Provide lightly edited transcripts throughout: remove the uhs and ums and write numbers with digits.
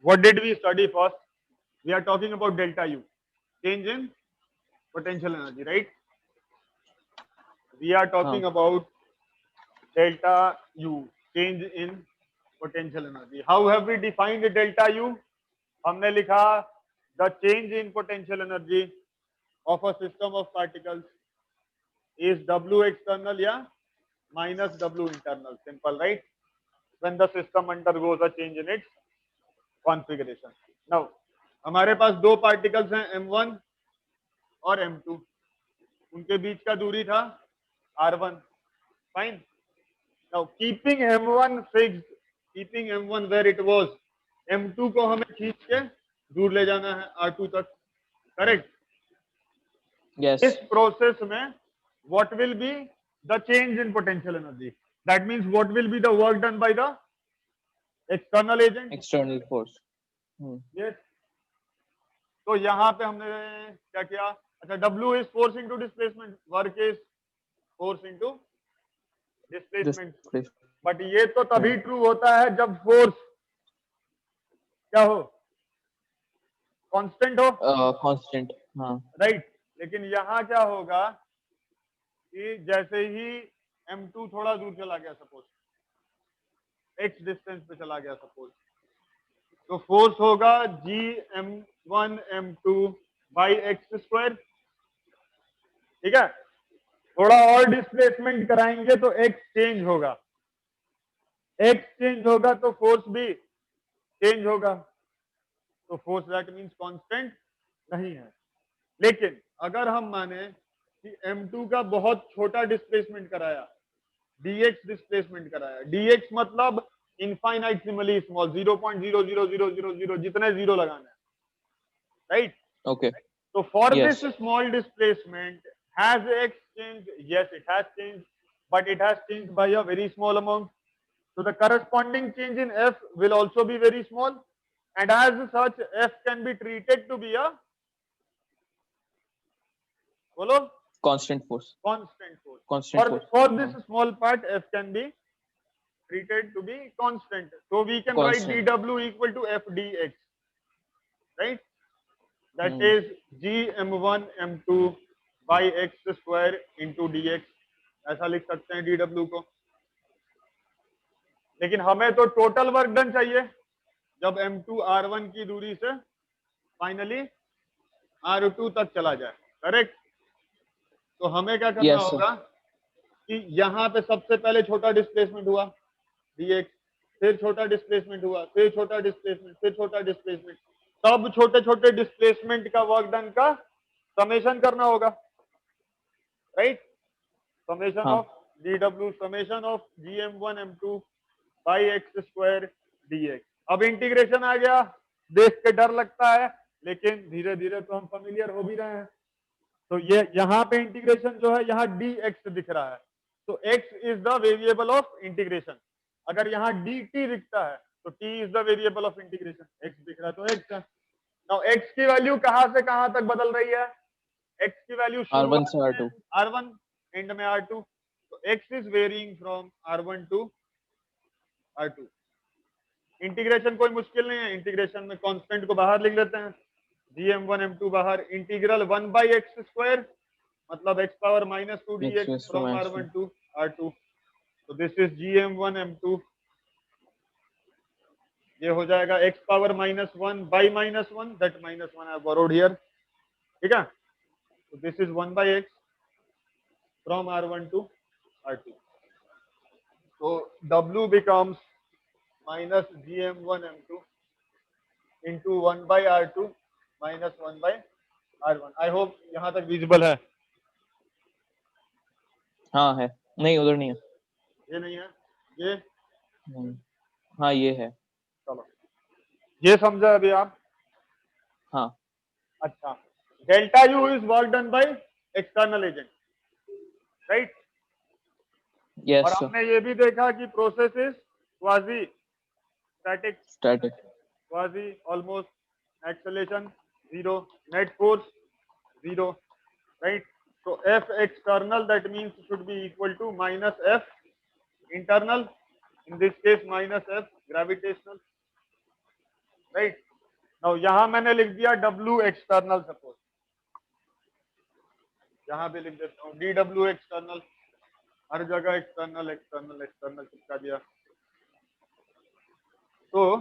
What did we study first? We are talking about delta U, change in potential energy, right? We are हाँ. talking about delta U, change in potential energy. How have we defined delta U? हमने लिखा the change in potential energy of a system of particles is W external या minus W internal. Simple, right? When the system undergoes a change in its configuration. Now, हमारे पास दो particles हैं M1 और M2. उनके बीच का दूरी था R1. Fine. Now, keeping M1 fixed, keeping M1 where it was, M2 को हमें खींच के दूर ले जाना है R2 तक. Correct? Yes. इस प्रोसेस में what will be the change in potential energy? That means what will be the work done by the external agent? External force. Yes. तो यहाँ पे हमने क्या किया? अच्छा, W is force into displacement, work is force into displacement. But ये तो तभी ट्रू होता है जब फोर्स क्या हो, कांस्टेंट हो. Constant. हाँ. राइट. लेकिन यहाँ क्या होगा कि जैसे ही M2 थोड़ा दूर चला गया, सपोज x डिस्टेंस पे चला गया सपोज, तो फोर्स होगा Gm1 M2 by x square. ठीक है. थोड़ा और डिस्प्लेसमेंट कराएंगे तो x चेंज होगा, x चेंज होगा तो फोर्स भी चेंज होगा. तो फोर्स दैट मींस कांस्टेंट नहीं है. लेकिन अगर हम माने कि M2 का बहुत छोटा डिस्प्लेसमेंट कराया, dx डिस्प्लेसमेंट कराया, dx मतलब इनफाइनाइटली स्मॉल, 0.00000 जितने जीरो लगाना है, right? Okay. So for Yes. this small displacement, has x changed? Yes, it has changed, but it has changed by a very small amount. So the corresponding change in F will also be very small, and as such, F can be treated to be a, बोलो, Constant force. constant force. Constant force. For this small part, F can be treated to be constant. So we can write Constant. dW equal to F dx, right? That is Gm1 M2 by x square into dx. ऐसा लिख सकते हैं dW को. लेकिन हमें तो total work done चाहिए जब M2 R1 की दूरी से फाइनली R2 तक चला जाए. करेक्ट. तो हमें क्या करना Yes, sir. होगा कि यहाँ पे सबसे पहले छोटा डिस्प्लेसमेंट हुआ dx, फिर छोटा डिस्प्लेसमेंट हुआ, फिर छोटा डिस्प्लेसमेंट, फिर छोटा डिस्प्लेसमेंट. सब छोटे छोटे डिस्प्लेसमेंट का वर्क डन का समेशन करना होगा, राइट? समेशन हाँ. Of dw summation of gm1 m2 by x square dx. अब इंटीग्रेशन आ गया, देख के डर लगता है, लेकिन धीरे धीरे तो हम फेमिलियर हो भी रहे हैं. तो ये यहाँ पे इंटीग्रेशन जो है, यहाँ dx दिख रहा है, तो x is the variable of integration. अगर यहाँ dt दिखता है तो t is the variable of integration. x दिख रहा है तो x है. नाउ x की वैल्यू कहां से कहां तक बदल रही है? x की वैल्यू R1 से R2. R1 एंड में R2. तो x is varying from R1 to R2. Integration कोई मुश्किल नहीं है. इंटीग्रेशन में कांस्टेंट को बाहर लिख लेते हैं. Gm1 M2 बाहर, इंटीग्रल 1 बाई एक्स स्क्वायर मतलब x power -2 dx from R1 to R2. तो दिस इज Gm1 M2. ये हो जाएगा x power -1 by -1, that -1 I borrowed here. ठीक है. तो this is 1 by x from R1 to R2. तो W becomes minus Gm1 M2 into 1 by R2 minus 1 by R1. I hope यहाँ तक visible है. हाँ है. नहीं, उधर नहीं है. ये नहीं है, ये. हाँ, ये है. चलो, ये समझा अभी आप? हाँ. अच्छा. Delta U is work done by external agent, right? Yes, और sir. हमने ये भी देखा कि process is quasi static. Static. quasi almost, acceleration 0, net force 0, right? So F external, that means should be equal to minus F internal, in this case minus F gravitational, right. Now यहां मैंने लिख दिया W external suppose, यहां भी लिख देता हूँ DW external, हर जगह एक्सटर्नल एक्सटर्नल एक्सटर्नल चिपका दिया। तो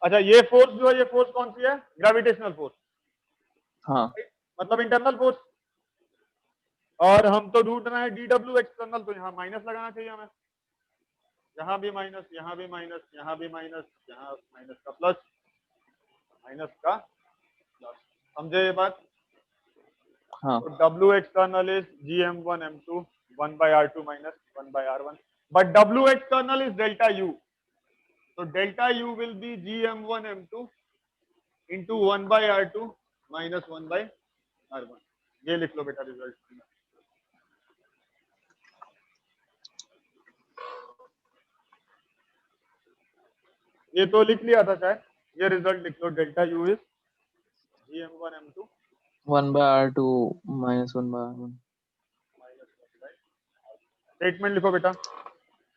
अच्छा, ये फोर्स जो है, ये फोर्स कौन सी है? ग्रेविटेशनल फोर्स, हाँ मतलब इंटरनल फोर्स। और हम तो ढूंढ रहे हैं DW एक्सटर्नल, तो यहाँ माइनस लगाना चाहिए हमें, यहाँ भी माइनस, यहाँ भी माइनस, यहाँ भी माइनस, यहाँ माइनस का प्लस, माइनस का प्लस। समझे ये बात? हाँ तो W external is GM1 M2 1 by R2 minus 1 by R1, but W external is delta U. So delta U will be GM1 M2 into 1 by R2 minus 1 by R1. ये लिख लो बेटा result. ये तो लिख लिया था शायद, ये रिजल्ट लिख लो, delta U is GM1 M2 1 by R2 minus 1 by R1. Statement लिखो बेटा,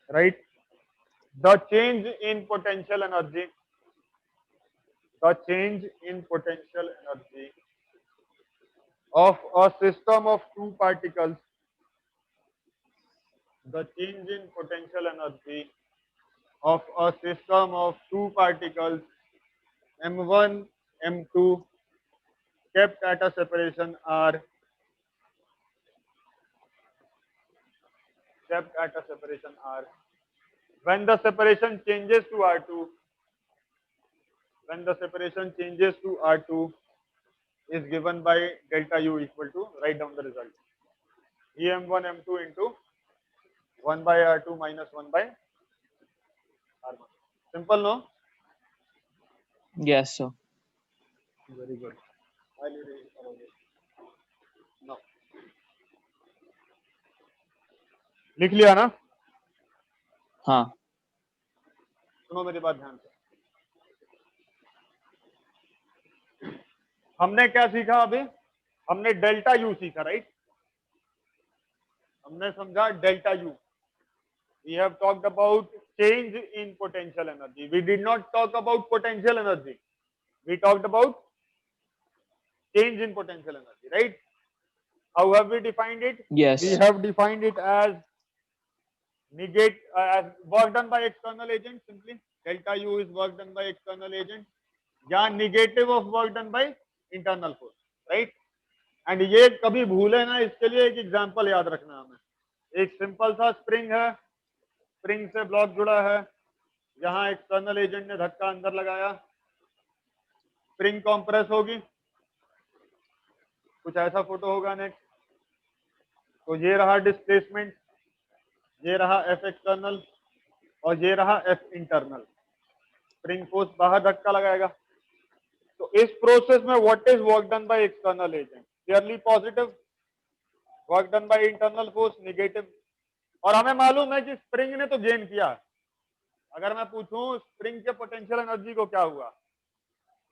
right the change in potential energy, the change in potential energy of a system of two particles, the change in potential energy of a system of two particles M1 M2 kept at a separation R, kept at a separation R, when the separation changes to R2, when the separation changes to R2 is given by delta U equal to, write down the result, GM1 M2 into 1 by R2 minus 1 by R1. Simple, no? Yes, sir. Very good. Highly rated. No. लिख लिया ना? हाँ सुनो मेरी बात ध्यान से। हमने क्या सीखा अभी? हमने डेल्टा यू सीखा, राइट? हमने समझा delta U. We have talked about change in potential energy. We did not talk about potential energy. We talked about change in potential energy, right? How have we defined it? yes We have defined it as negate as work done by external agent. Simply delta U is work done by external agent या negative of work done by internal force, right? And ये कभी भूले ना, इसके लिए एक example याद रखना हमें। एक सिंपल सा स्प्रिंग है, स्प्रिंग से ब्लॉक जुड़ा है, यहाँ एक्सटर्नल एजेंट ने धक्का अंदर लगाया, स्प्रिंग कॉम्प्रेस होगी, कुछ ऐसा फोटो होगा नेक्स्ट। तो ये रहा डिस्प्लेसमेंट, ये रहा एफ एक्सटर्नल और ये रहा एफ इंटरनल। स्प्रिंग फोर्स बाहर धक्का लगाएगा। तो इस प्रोसेस में what is work done by external agent? Clearly positive, work done by internal force negative. और हमें मालूम है कि स्प्रिंग ने तो गेन किया। अगर मैं पूछूं स्प्रिंग के पोटेंशियल एनर्जी को क्या हुआ,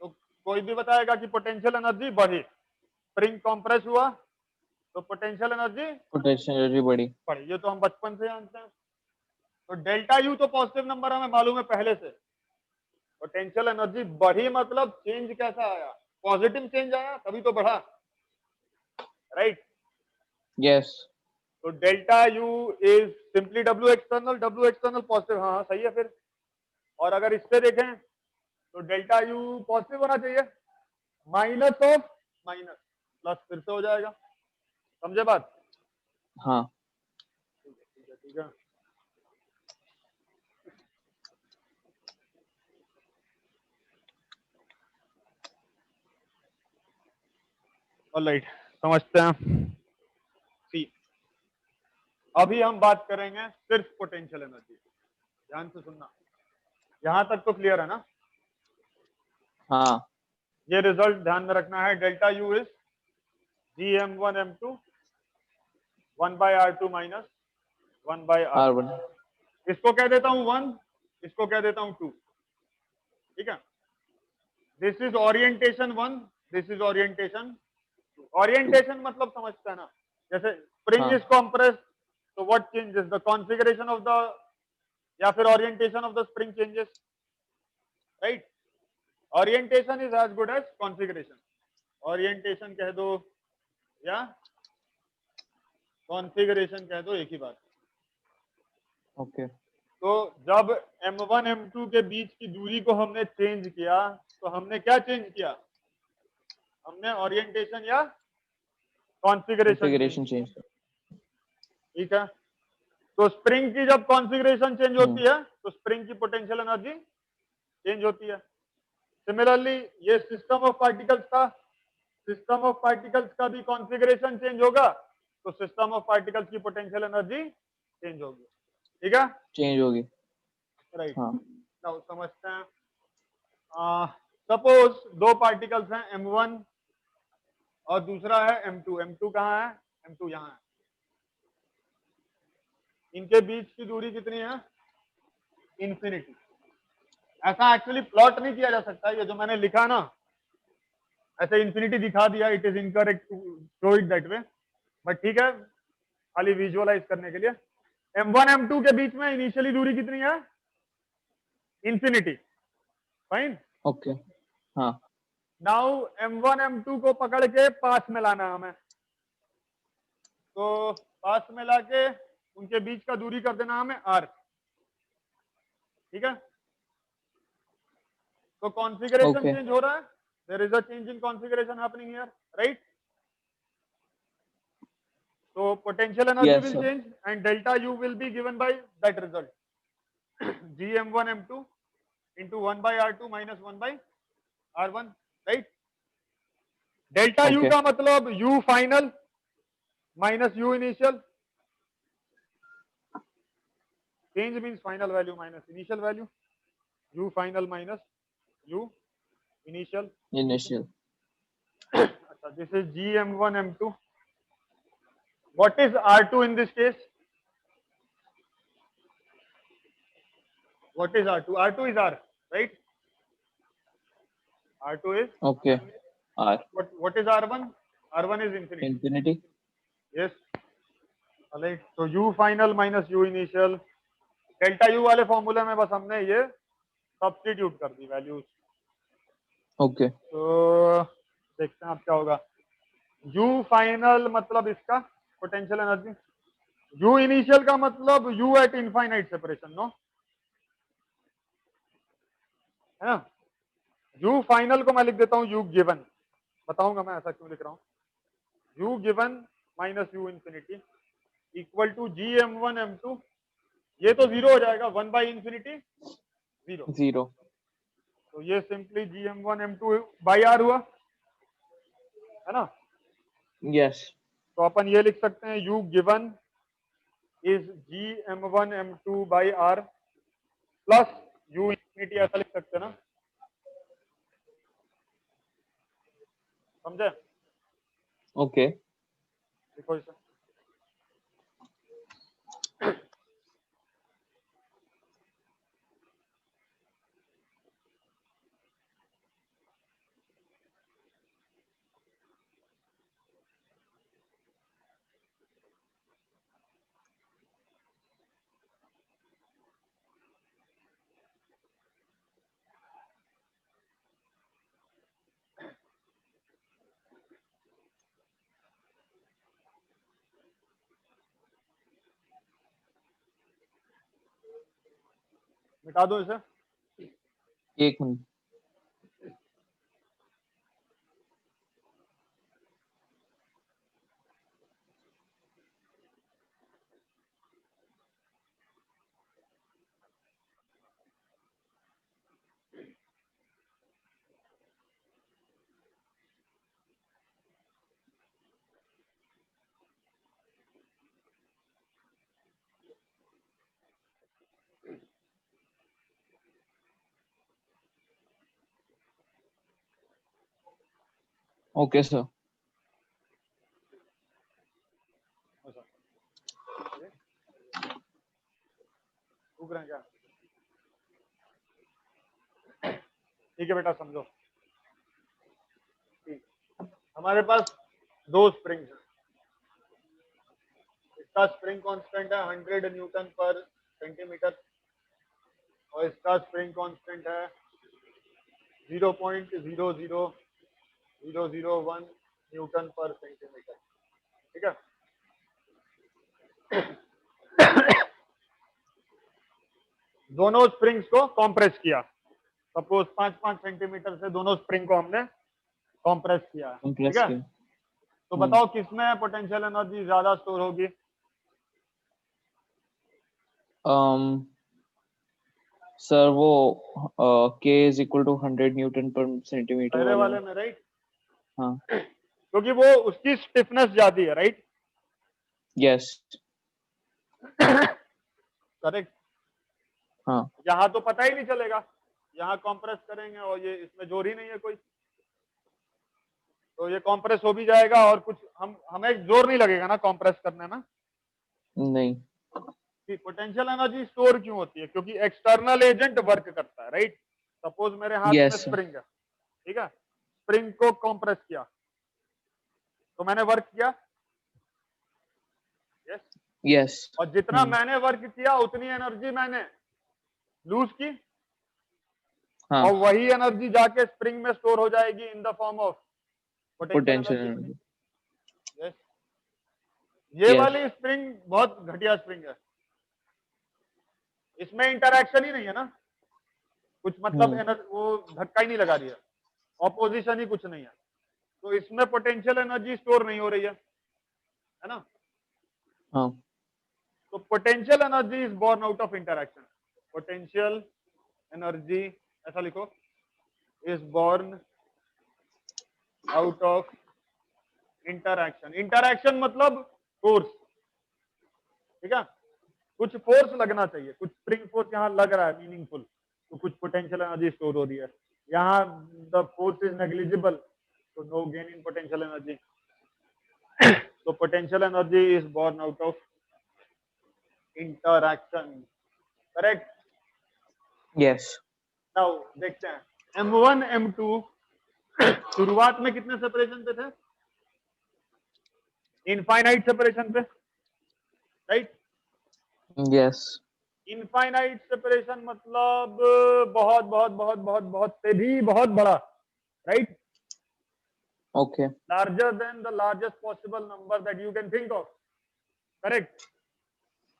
तो कोई भी बताएगा कि पोटेंशियल एनर्जी बढ़ी। स्प्रिंग कंप्रेस हुआ तो पोटेंशियल एनर्जी पोटेंशियल एनर्जी बढ़ी। बढ़ी, ये तो हम बचपन से जानते हैं। तो डेल्टा यू तो पॉजिटिव नंबर हमें मालूम है पहले से। पोटेंशियल एनर्जी बढ़ी मतलब चेंज कैसा आया? पॉजिटिव चेंज आया, तभी तो बढ़ा, राइट? yes तो delta U is simply W external, W external positive, हाँ सही है फिर। और अगर इससे देखें तो डेल्टा यू पॉजिटिव होना चाहिए, माइनस ऑफ माइनस प्लस फिर से हो जाएगा। समझे बात? हाँ ठीक है ठीक है ठीक है। ऑलराइट, समझते हैं। सी, अभी हम बात करेंगे सिर्फ पोटेंशियल एनर्जी। ध्यान से सुनना, यहां तक तो क्लियर है ना? हाँ ये रिजल्ट ध्यान में रखना है, delta U is GM1 M2 1 by R2 minus 1 by R1। R1 इसको कह देता हूं 1, इसको कह देता हूं 2, ठीक है? This is orientation 1, this is orientation 2। Orientation मतलब समझता है ना? जैसे स्प्रिंग हाँ इज कंप्रेस्ड, तो what changes? The configuration of the, या फिर orientation of the spring changes, right? Orientation is as good as configuration. Orientation कह दो या कॉन्फ़िगरेशन कह दो, एक ही बात। ओके तो जब M1 M2 के बीच की दूरी को हमने चेंज किया तो हमने क्या चेंज किया? हमने ओरिएंटेशन या कॉन्फ़िगरेशन कॉन्फ़िगरेशन चेंज। ठीक है। तो स्प्रिंग की जब कॉन्फ़िगरेशन चेंज होती है तो स्प्रिंग की पोटेंशियल एनर्जी चेंज होती है। सिमिलरली ये सिस्टम ऑफ पार्टिकल्स का भी कॉन्फ़िगरेशन चेंज होगा तो सिस्टम ऑफ पार्टिकल्स की पोटेंशियल एनर्जी चेंज होगी। ठीक है, चेंज होगी। राइट। हाँ नाउ समझते हैं। सपोज दो पार्टिकल्स हैं M1 और दूसरा है M2। M2 कहाँ है? M2 यहाँ है। इनके बीच की दूरी कितनी है? इन्फिनिटी। ऐसा एक्चुअली प्लॉट नहीं किया जा सकता, ये जो मैंने लिखा ना ऐसे इन्फिनिटी दिखा दिया, it is incorrect to show it that way, but ठीक है खाली विजुअलाइज करने के लिए। M1 M2 के बीच में इनिशियली दूरी कितनी है? इन्फिनिटी। फाइन। ओके हाँ नाउ M1 M2 को पकड़ के पास में लाना है हमें, तो पास में लाके उनके बीच का दूरी कर देना हमें R। ठीक है, तो कॉन्फ़िगरेशन ओके चेंज हो रहा है, there is a change in configuration happening here, right? So potential energy yes will sir change and delta U will be given by that result. Gm1 M2 into 1 by R2 minus 1 by R1, right? Delta U okay का मतलब U final minus U initial. Change means final value minus initial value. U final minus U initial. Initial. This is Gm1 M2. What is R2 in this case? What is R2? R2 is R, right? R2 is okay R what is R1? R1 is infinity. Infinity. Yes. Right, तो U final minus U initial, delta U वाले फॉर्मूले में बस हमने ये substitute कर the values. Okay तो देखते हैं अब क्या होगा। U फाइनल मतलब इसका पोटेंशियल एनर्जी, U इनिशियल का मतलब U at infinite separation, no है ना। U फाइनल को मैं लिख देता हूँ U गिवन, बताऊंगा मैं ऐसा क्यों लिख रहा हूँ। U given minus U infinity equal to Gm1 M2, ये तो जीरो हो जाएगा, 1 बाई इंफिनिटी जीरो, जीरो। तो ये simply Gm1 M2 by R हुआ, है ना। यस तो अपन ये लिख सकते हैं U given is Gm1 M2 by R plus U infinity, ऐसा लिख सकते हैं ना, समझे? ओके देखो इसे, मिटा दो इसे। एक मिनट। Okay sir. रुक रहे हैं क्या? ठीक है बेटा, समझो। ठीक, हमारे पास दो स्प्रिंग्स हैं, इसका स्प्रिंग कांस्टेंट है 100 न्यूटन पर सेंटीमीटर और इसका स्प्रिंग कांस्टेंट है 0.00001 न्यूटन पर सेंटीमीटर। ठीक है, दोनों स्प्रिंग्स को कॉम्प्रेस किया, सपोज 5-5 सेंटीमीटर से दोनों स्प्रिंग को हमने कॉम्प्रेस किया है। ठीक कंप्रेस है, किया। तो बताओ किसमें पोटेंशियल एनर्जी ज्यादा स्टोर होगी? सर वो K is equal to 100 newton per centimetre पहले वाले वाले में। में, राइट? हाँ, क्योंकि वो उसकी स्टिफनेस ज्यादा है, राइट? Yes, correct. हाँ, यहाँ तो पता ही नहीं चलेगा, यहाँ कॉम्प्रेस करेंगे और ये इसमें जोर ही नहीं है कोई, तो ये कॉम्प्रेस हो भी जाएगा और कुछ हमें जोर नहीं लगेगा ना कॉम्प्रेस करने में। नहीं, कि पोटेंशियल एनर्जी स्टोर क्यों होती है? क्योंकि एक्सटर्नल एजेंट वर्क करता है, राइट? सपोज मेरे हाथ में यस, स्प्रिंग है, ठीक है, स्प्रिंग को कॉम्प्रेस किया तो मैंने वर्क किया, यस, यस, और जितना मैंने वर्क किया उतनी एनर्जी मैंने लूज की, हाँ, और वही एनर्जी जाके स्प्रिंग में स्टोर हो जाएगी in the form of potential potential energy. Energy, yes, ये यस, वाली स्प्रिंग बहुत घटिया स्प्रिंग है, इसमें इंटरैक्शन ही नहीं है ना, कुछ मतलब वो धक्का ही नहीं लगा रही है, ऑपोजिशन ही कुछ नहीं है, तो इसमें पोटेंशियल एनर्जी स्टोर नहीं हो रही है ना? हाँ, तो potential energy is born out of interaction. Potential energy, ऐसा लिखो, is born out of interaction. Interaction मतलब फोर्स, ठीक है, कुछ फोर्स लगना चाहिए, कुछ स्प्रिंग फोर्स यहाँ लग रहा है मीनिंगफुल, तो कुछ पोटेंशियल एनर्जी स्टोर हो रही है। यहाँ द फोर्स इज नेग्लिजिबल, तो no gain in potential energy. तो potential energy is born out of interaction, correct? Yes, now देखते हैं M1 M2 शुरुआत में कितने सेपरेशन पे थे? इनफाइनाइट सेपरेशन पे, राइट? यस, इनफाइनाइट सेपरेशन मतलब बहुत बहुत बहुत बहुत बहुत से भी बहुत बड़ा, right? Okay, larger than the largest possible number that you can think of, correct?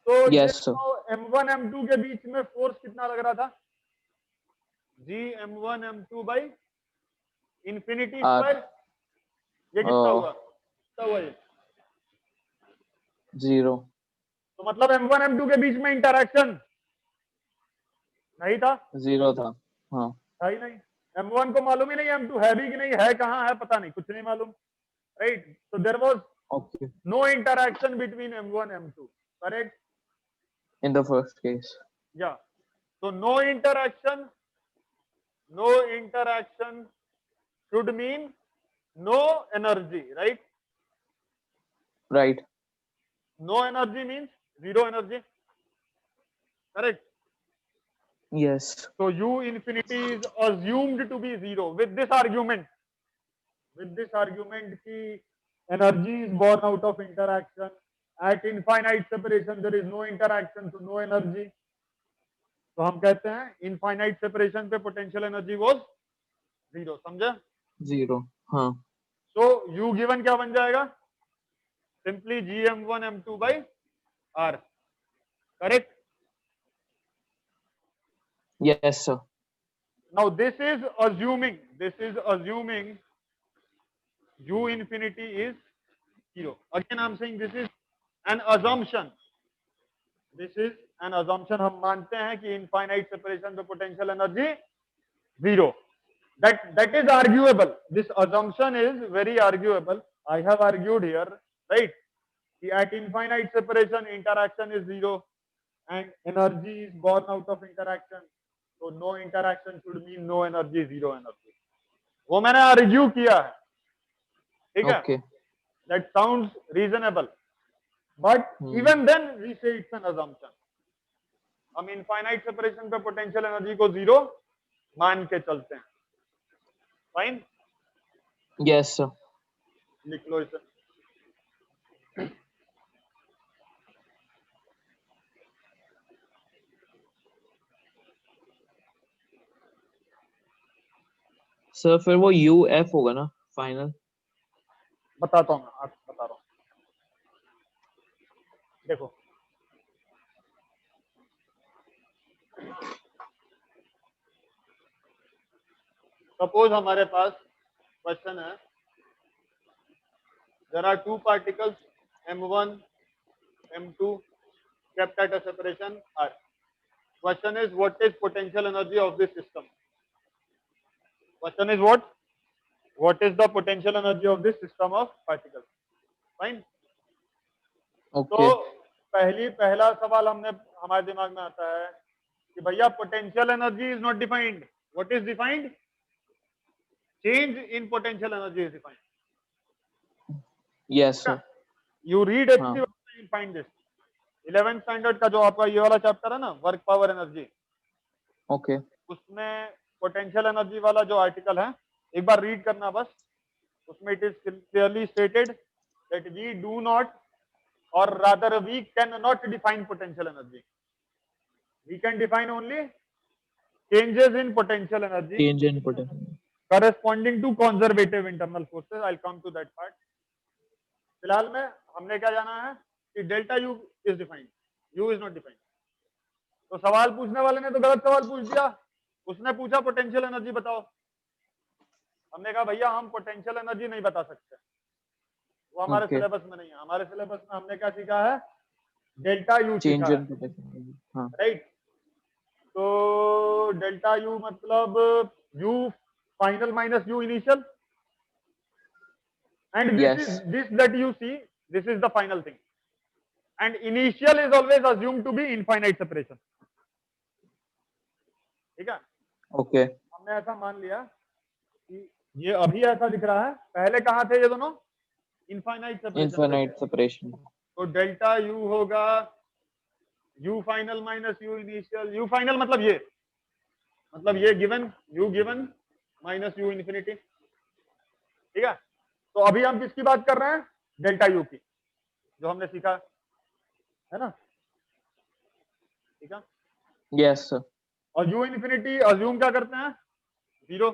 तो ये यस सर, M1 M2 के बीच में फोर्स कितना लग रहा था? G M1 M2 by infinity R, square. ये कितना हुआ? कितना हुआ ये? 0, तो मतलब M1 M2 के बीच में इंटरैक्शन नहीं था, 0 था, हाँ, था ही नहीं। M1 को मालूम ही नहीं M2 है भी कि नहीं है, कहाँ है पता नहीं, कुछ नहीं मालूम, राइट? तो there was okay, no interaction between M1 M2, correct? In the first case, या, तो no interaction should mean no energy, right? Right, No energy means zero energy, correct? Yes, So U infinity is assumed to be zero with this argument. Ki energy is born out of interaction. At infinite separation there is no interaction, so no energy. तो हम कहते हैं infinite separation पे potential energy was zero, समझे? 0, हाँ, so you given क्या बन जाएगा? Simply GM1 M2 by R, correct? Yes sir, Now this is assuming U infinity is zero. Again I'm saying this is an assumption. हम मानते हैं कि इनफाइनाइट सेपरेशन पे potential energy zero. That is arguable. This assumption is very arguable. I have argued here, right? At infinite separation, interaction is zero, and energy is born out of interaction. So no interaction should mean no energy, zero energy. वो मैंने argue किया है, ठीक है? Okay, That sounds reasonable, but even then we say it's an assumption. हम infinite separation पे potential energy को zero मान के चलते हैं. Fine? यस सर, लिख लो इसे. सर फिर वो UF होगा ना फाइनल? बताता हूँ मैं, आपको बता रहा हूँ। देखो सपोज हमारे पास क्वेश्चन है, there are two particles m1 m2 kept at a separation r. Question is what is potential energy of this system? Question is what is the potential energy of this system of particles? Fine. तो okay पहला सवाल हमारे दिमाग में आता है कि भैया potential energy is not defined, what is defined? Change in potential energy is defined. Yes sir. You read हाँ HC find this. 11th standard का जो आपका ये वाला चैप्टर है ना, वर्क पावर एनर्जी, ओके उसमें पोटेंशियल एनर्जी वाला जो आर्टिकल है एक बार रीड करना बस। उसमें it is clearly stated that we do not or rather we cannot define potential energy. We can define only changes in potential energy change in potential. corresponding to conservative internal forces. I'll come to that part. फिलहाल में हमने क्या जाना है कि delta U is defined, you is not defined. तो सवाल पूछने वाले ने तो गलत सवाल पूछ दिया, उसने पूछा पोटेंशियल एनर्जी बताओ। हमने कहा भैया हम पोटेंशियल एनर्जी नहीं बता सकते, वो हमारे ओके सिलेबस में नहीं है। हमारे सिलेबस में हमने क्या सीखा है? डेल्टा यू चेंज सीखा है, इन पोटेंशियल। हाँ राइट। तो डेल्टा यू मतलब you final minus you initial, and this yes is this that you see, this is the final thing, and initial is always assumed to be infinite separation. ठीक है, okay हमने ऐसा मान लिया कि ये अभी ऐसा दिख रहा है, पहले कहाँ थे ये दोनों? इनफाइनाइट सेपरेशन पे थे। Infinite separation. तो डेल्टा यू होगा you final minus you initial. You final मतलब ये given you given minus you infinity. ठीक है, तो अभी हम किसकी बात कर रहे हैं? डेल्टा यू की, जो हमने सीखा है ना। ठीक है, यस सर। और यू इन्फिनिटी अज्यूम क्या करते हैं? जीरो।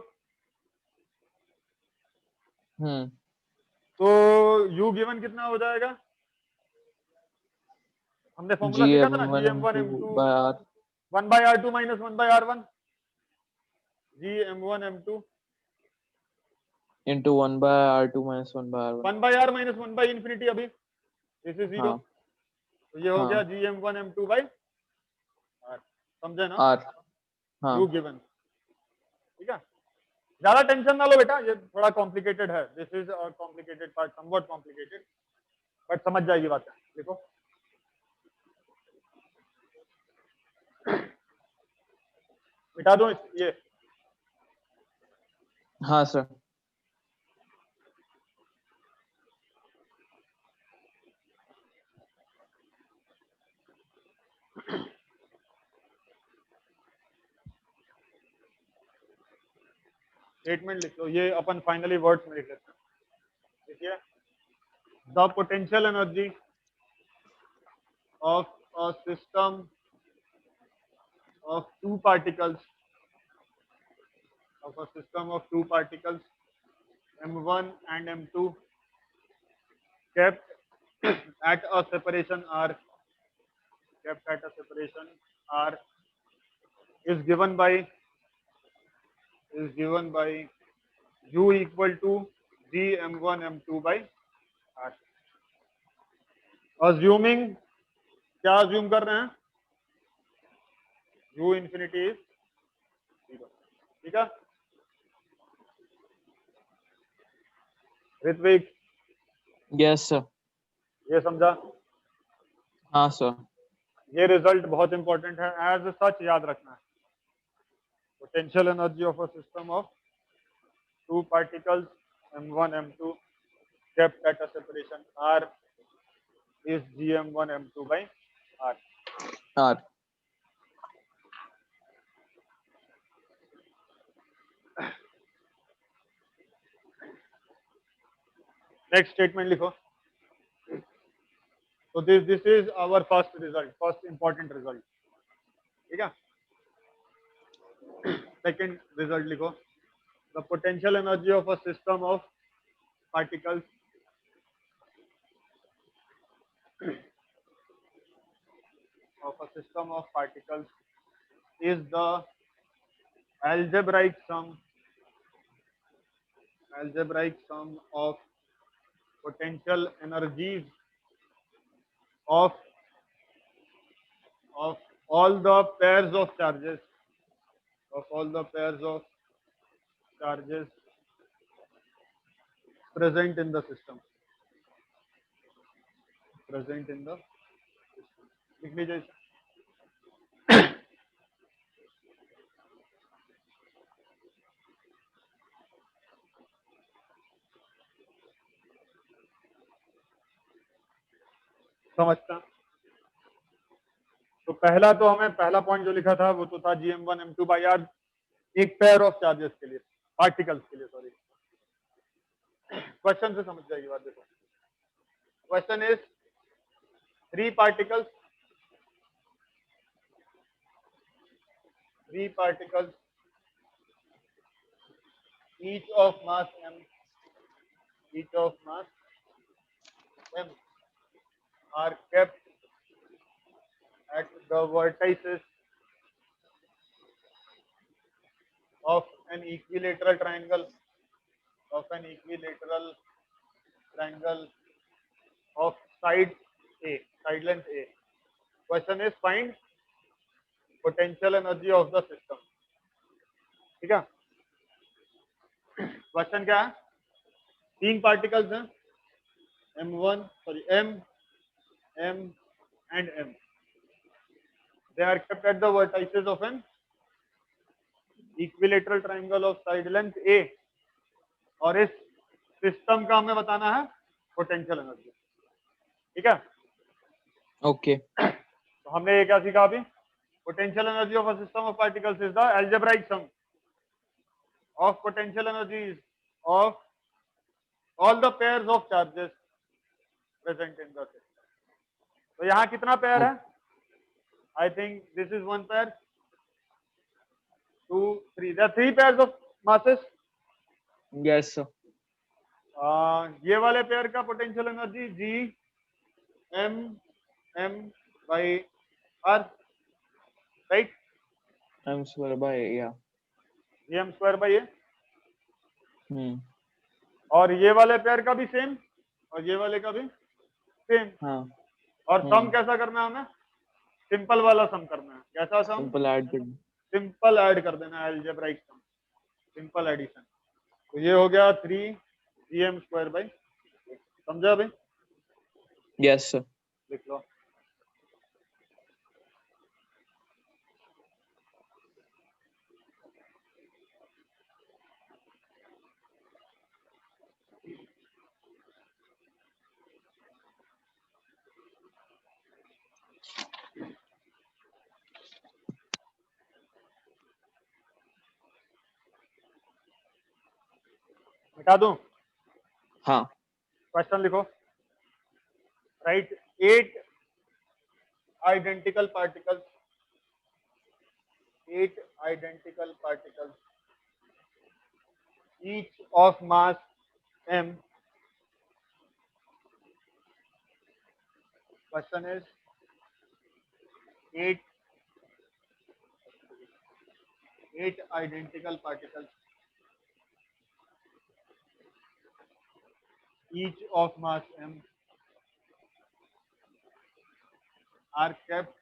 तो यू गिवन कितना हो जाएगा? हमने फॉर्मूला सीखा था ना, GM1 GM1 M2 by R 1/R2 minus 1/R1, GM1 M2 into 1/R2 minus 1/R1। 1/R minus 1/इंफिनिटी अभी, दिस इज जीरो। हाँ तो ये हो हाँ गया GM1 M2/R। समझे ना? आर। हाँ यू गिवन। ठीक है, ज्यादा टेंशन ना लो बेटा, ये थोड़ा कॉम्प्लिकेटेड है, this is a complicated part, somewhat complicated, but समझ जाएगी बात है। देखो मिटा दो ये। हाँ सर। स्टेटमेंट लिख लो, ये अपन फाइनली वर्ड्स में लिख लेते हैं। देखिए, the potential energy of a system of two particles m1 and m2 kept at a separation r is given by u equal to g m1 m2 by r. assuming, क्या assume कर रहे हैं? u infinity is 0। ठीक है Ritwik, yes sir. ये समझा? हाँ sir. ये रिजल्ट बहुत इंपॉर्टेंट है, एज सच याद रखना है। Potential energy of a system of two particles m1 m2 kept at a separation r is gm1 m2 by r. R. Next statement लिखो। तो this is our first result, first important result. ठीक है, second result लिखो। the potential energy of a system of particles is the algebraic sum of potential energies of of all the pairs of charges present in the system लिख लीजिए इसे। समझता। तो पहला तो हमें पहला पॉइंट जो लिखा था वो तो था GM1 M2 बाई आर एक पेयर ऑफ चार्जेस के लिए, पार्टिकल्स के लिए, सॉरी। क्वेश्चन से समझ जाएगी बात। देखो question is three particles each of mass m are kept at the vertices of an equilateral triangle of side length A. Question is find potential energy of the system. ठीक है। Question क्या है? तीन पार्टिकल्स हैं M and M. They are kept at the vertices of an equilateral triangle of side length A. और इस system का हमें बताना है पोटेंशियल एनर्जी। ठीक है। Okay. तो हमने ये क्या सीखा अभी? Potential energy of a system of particles is the algebraic sum of potential energies of all the pairs of charges present in the system. तो यहाँ कितना पेयर है? I think this is one pair, 2 3, there are 3 pairs of masses. Yes, sir. ये वाले pair का potential energy G M by R, right? M square by yeah. M square by a. और ये वाले पेयर का भी same और ये वाले का भी सेम। हाँ. और सम कैसा करना है हमें? सिंपल वाला सम करना है। कैसा सम? Simple add कर. सिंपल ऐड कर देना है, अलजेब्राइक सम, सिंपल एडिशन। तो ये हो गया 3 GM स्क्वायर बाई। समझा भाई? Yes, sir. लिख लो। मिटा दूं? हाँ. क्वेश्चन लिखो। Right 8 identical particles each of mass m. Question is 8 identical particles each of mass m are kept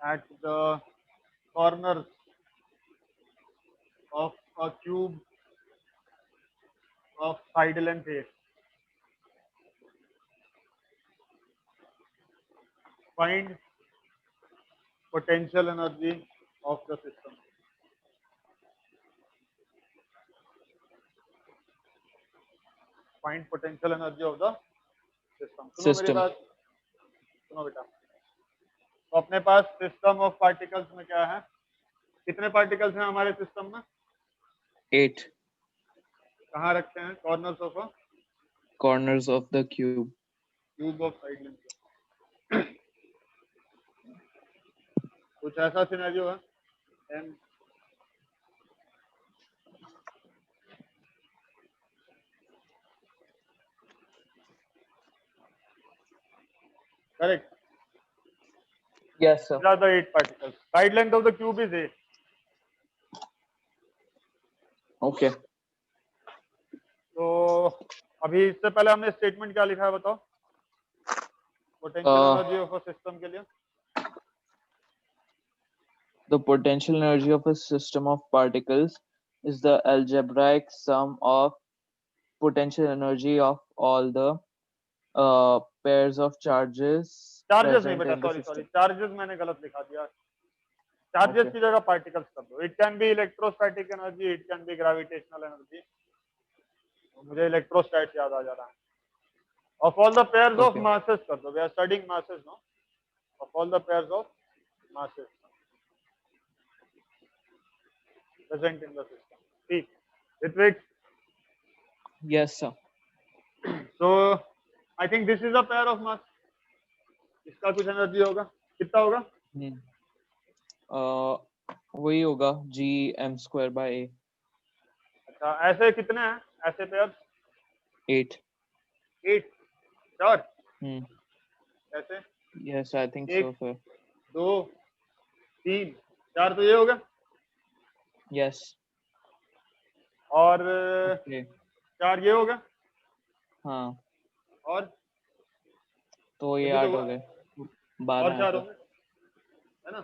at the corners of a cube of side length A. Find potential energy of the system. Find potential energy of the system. सुनो मेरी बात, सुनो बेटा। तो अपने पास system of particles में क्या है? कितने पार्टिकल्स हैं हमारे सिस्टम में? 8 कहाँ रखते हैं? Corners of a corners of the cube. Cube of side length. कुछ ऐसा सिनेरियो है, m Correct. Yes, sir. These are the 8 particles. Side length of the cube is 8. Okay. तो अभी इससे पहले हमने स्टेटमेंट क्या लिखा है बताओ, potential energy of a system के लिए. The potential energy of a system of particles is the algebraic sum of potential energy of all the pairs of charges charges नहीं present बेटा, in the sorry system. Charges मैंने गलत लिखा दिया. Charges Okay. की जगह पार्टिकल्स कर दो. It can be electrostatic energy, it can be gravitational energy. मुझे इलेक्ट्रोस्टैट याद आ जा रहा है. Of all the pairs of Okay. Masses कर दो. We are studying masses no. Of all the pairs of masses present in the system. ठीक. Ritwik, Yes, sir. so I think this is a pair of mass. इसका कुछ energy होगा, कितना होगा? Hmm. वही होगा G m square by A. अच्छा, ऐसे कितने हैं ऐसे पेयर? 8. 8. 4 Hmm. ऐसे? Yes, I think एक, so, sir. 2, 3, 4 तो ये होगा. Yes. और Okay. 4 ये होगा. हाँ, और तो ये ये भी 8 तो हो गए. और 12 है 4 तो. होंगे, है ना?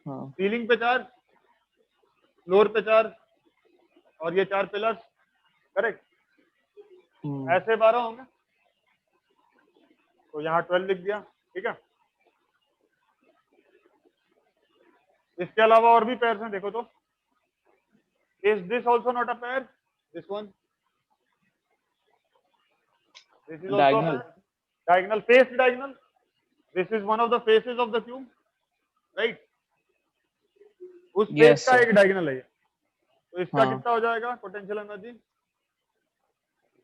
हाँ. सीलिंग पे 4, फ्लोर पे 4, और ये 4 पिलर्स. करेक्ट. Hmm. ऐसे 12 होंगे. तो यहाँ 12 लिख दिया. ठीक है. इसके अलावा और भी पेयर्स हैं, देखो तो. Is this also not a pair? This one, this is also Diagonal. diagonal, face diagonal. This is one of the faces of the cube, right? उस फेस Yes, का sir. एक डायगोनल है ये. तो इसका हाँ. कितना हो जाएगा potential energy?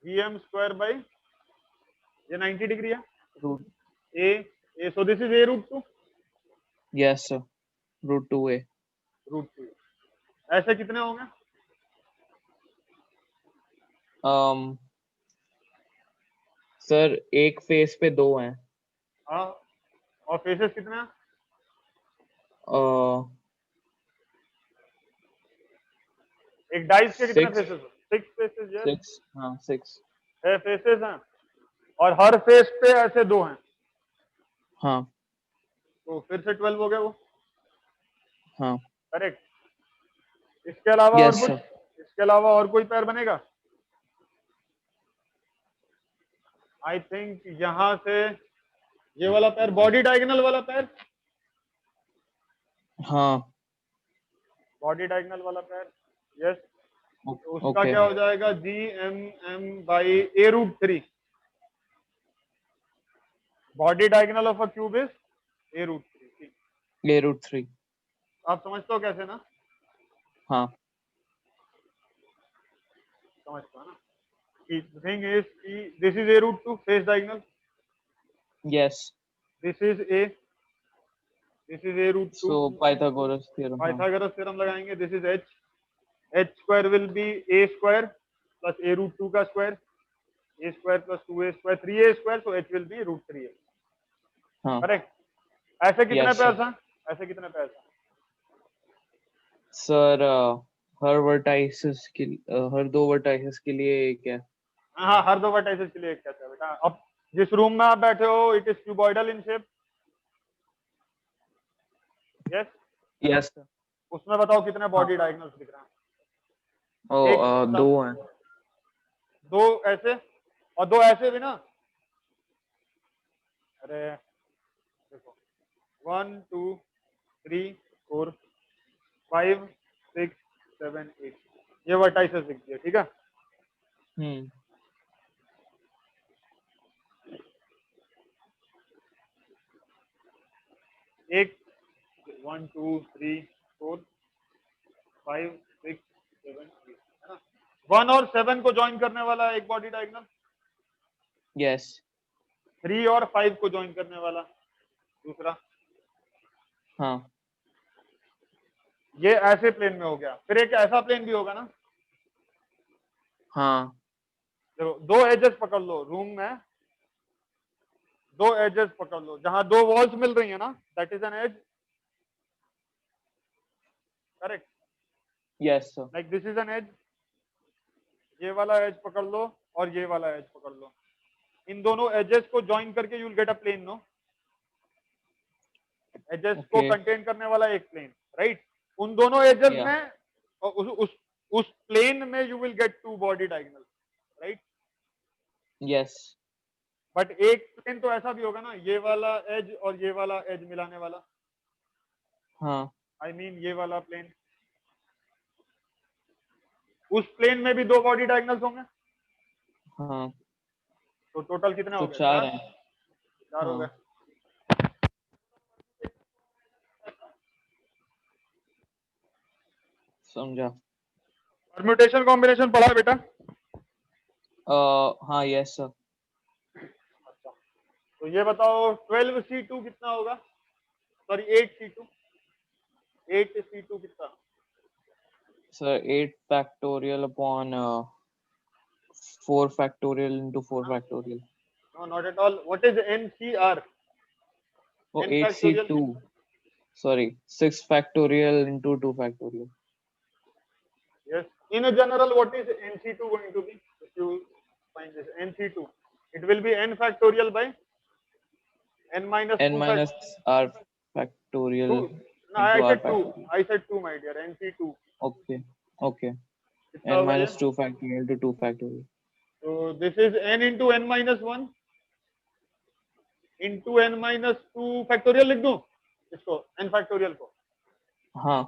Vm square by, ये 90 डिग्री है. Root. A so this is A root 2. Yes, sir. Root 2A. Root 2. ऐसे कितने होंगे? सर एक फेस पे 2 हैं. हाँ. और फेसेस कितने हैं? एक डाइस के कितने 6. फेसेस? 6 फेसेस. यस, 6. हाँ, 6. 6 फेसेस हैं. और हर फेस पे ऐसे 2 हैं. हाँ. तो फिर से 12 हो गया वो. हाँ. करेक्ट. इसके अलावा और Yes, कुछ? sir. इसके अलावा और कोई पैर बनेगा? आई थिंक यहां से ये वाला पैर, बॉडी डायगोनल वाला पैर. हाँ. बॉडी डायगोनल वाला पैर. यस. तो उसका Okay. क्या हो जाएगा? G M M by A root 3. Body diagonal of a cube is A root 3. A root 3. आप समझते हो कैसे ना? हाँ. समझते हो ना? Thing is this is A root 2 face diagonal. Yes. This is a, this is A root 2. So Pythagoras theorem. हाँ. पाइथागोरस थ्योरम लगाएंगे. This is H. H square will be a square plus a root 2 का square. A square plus 2a square, 3a square. So H will be root 3a. हाँ. Correct. ऐसे कितने Yes, sir. Pairs हैं? ऐसे कितने pairs हैं? Sir हर vertices के हर 2 vertices के लिए एक है. हाँ, हर 2 वर्टाइसेस के लिए एक कहते हैं बेटा. अब जिस रूम में आप बैठे हो, it is cuboidal in shape. Yes. Yes, sir. उसमें बताओ कितने बॉडी डायगोनल्स दिख रहे हैं? ओ 2 हैं. 2 ऐसे और 2 ऐसे भी ना. अरे देखो, 1 2 3 4 5 6 7 8, ये वर्टाइसेस दिखती है. ठीक है. हम्म. एक 1 2 3 4 5 6 7 8 है ना. 1 और 7 को ज्वाइन करने वाला एक बॉडी डायगोनल. Yes. 3 और 5 को ज्वाइन करने वाला दूसरा. हाँ. ये ऐसे प्लेन में हो गया. फिर एक ऐसा प्लेन भी होगा ना. हाँ. देखो 2 एजेस पकड़ लो रूम में. दो एजेस पकड़ लो, जहां दो वॉल्स मिल रही है ना, that is an edge, correct? Yes, sir. Like this is an edge, ये वाला एज पकड़ लो और ये वाला एज पकड़ लो, इन दोनों एजेस को ज्वाइन करके you will get a plane, no? Edges को Okay. कंटेन करने वाला एक प्लेन, राइट? उन दोनों एजेस Yeah. में और उस प्लेन में you will get two body diagonal, right? Yes. But एक प्लेन तो ऐसा भी होगा ना, ये वाला एज और ये वाला एज मिलाने वाला, हाँ. आई मीन ये वाला प्लेन, उस प्लेन में भी दो बॉडी डायगोनल्स होंगे, हाँ. तो टोटल कितने हो तो गए? चार हैं. चार हो गए। हाँ. समझा. परम्यूटेशन कॉम्बिनेशन पढ़ा है बेटा? हाँ. Yes, sir. अच्छा, तो ये बताओ 12C2 कितना होगा? सॉरी 8C2, 8C2 कितना? Sir, 8 factorial upon 4 factorial into 4 factorial. No, not at all. What is NCR? Oh, N factorial. 8C2. Sorry, 6 factorial into 2 factorial. Yes. In a general, what is NC2 going to be? If you find this NC2, it will be N factorial by N minus N 2 minus R factorial No, into I R said 2. factorial. I said 2, my dear. NC2. Okay. Okay. कितना N होगा ये? minus 2 factorial to 2 factorial. So this is N into N minus 1 into N minus 2 factorial लिख दूं इसको N factorial को हाँ,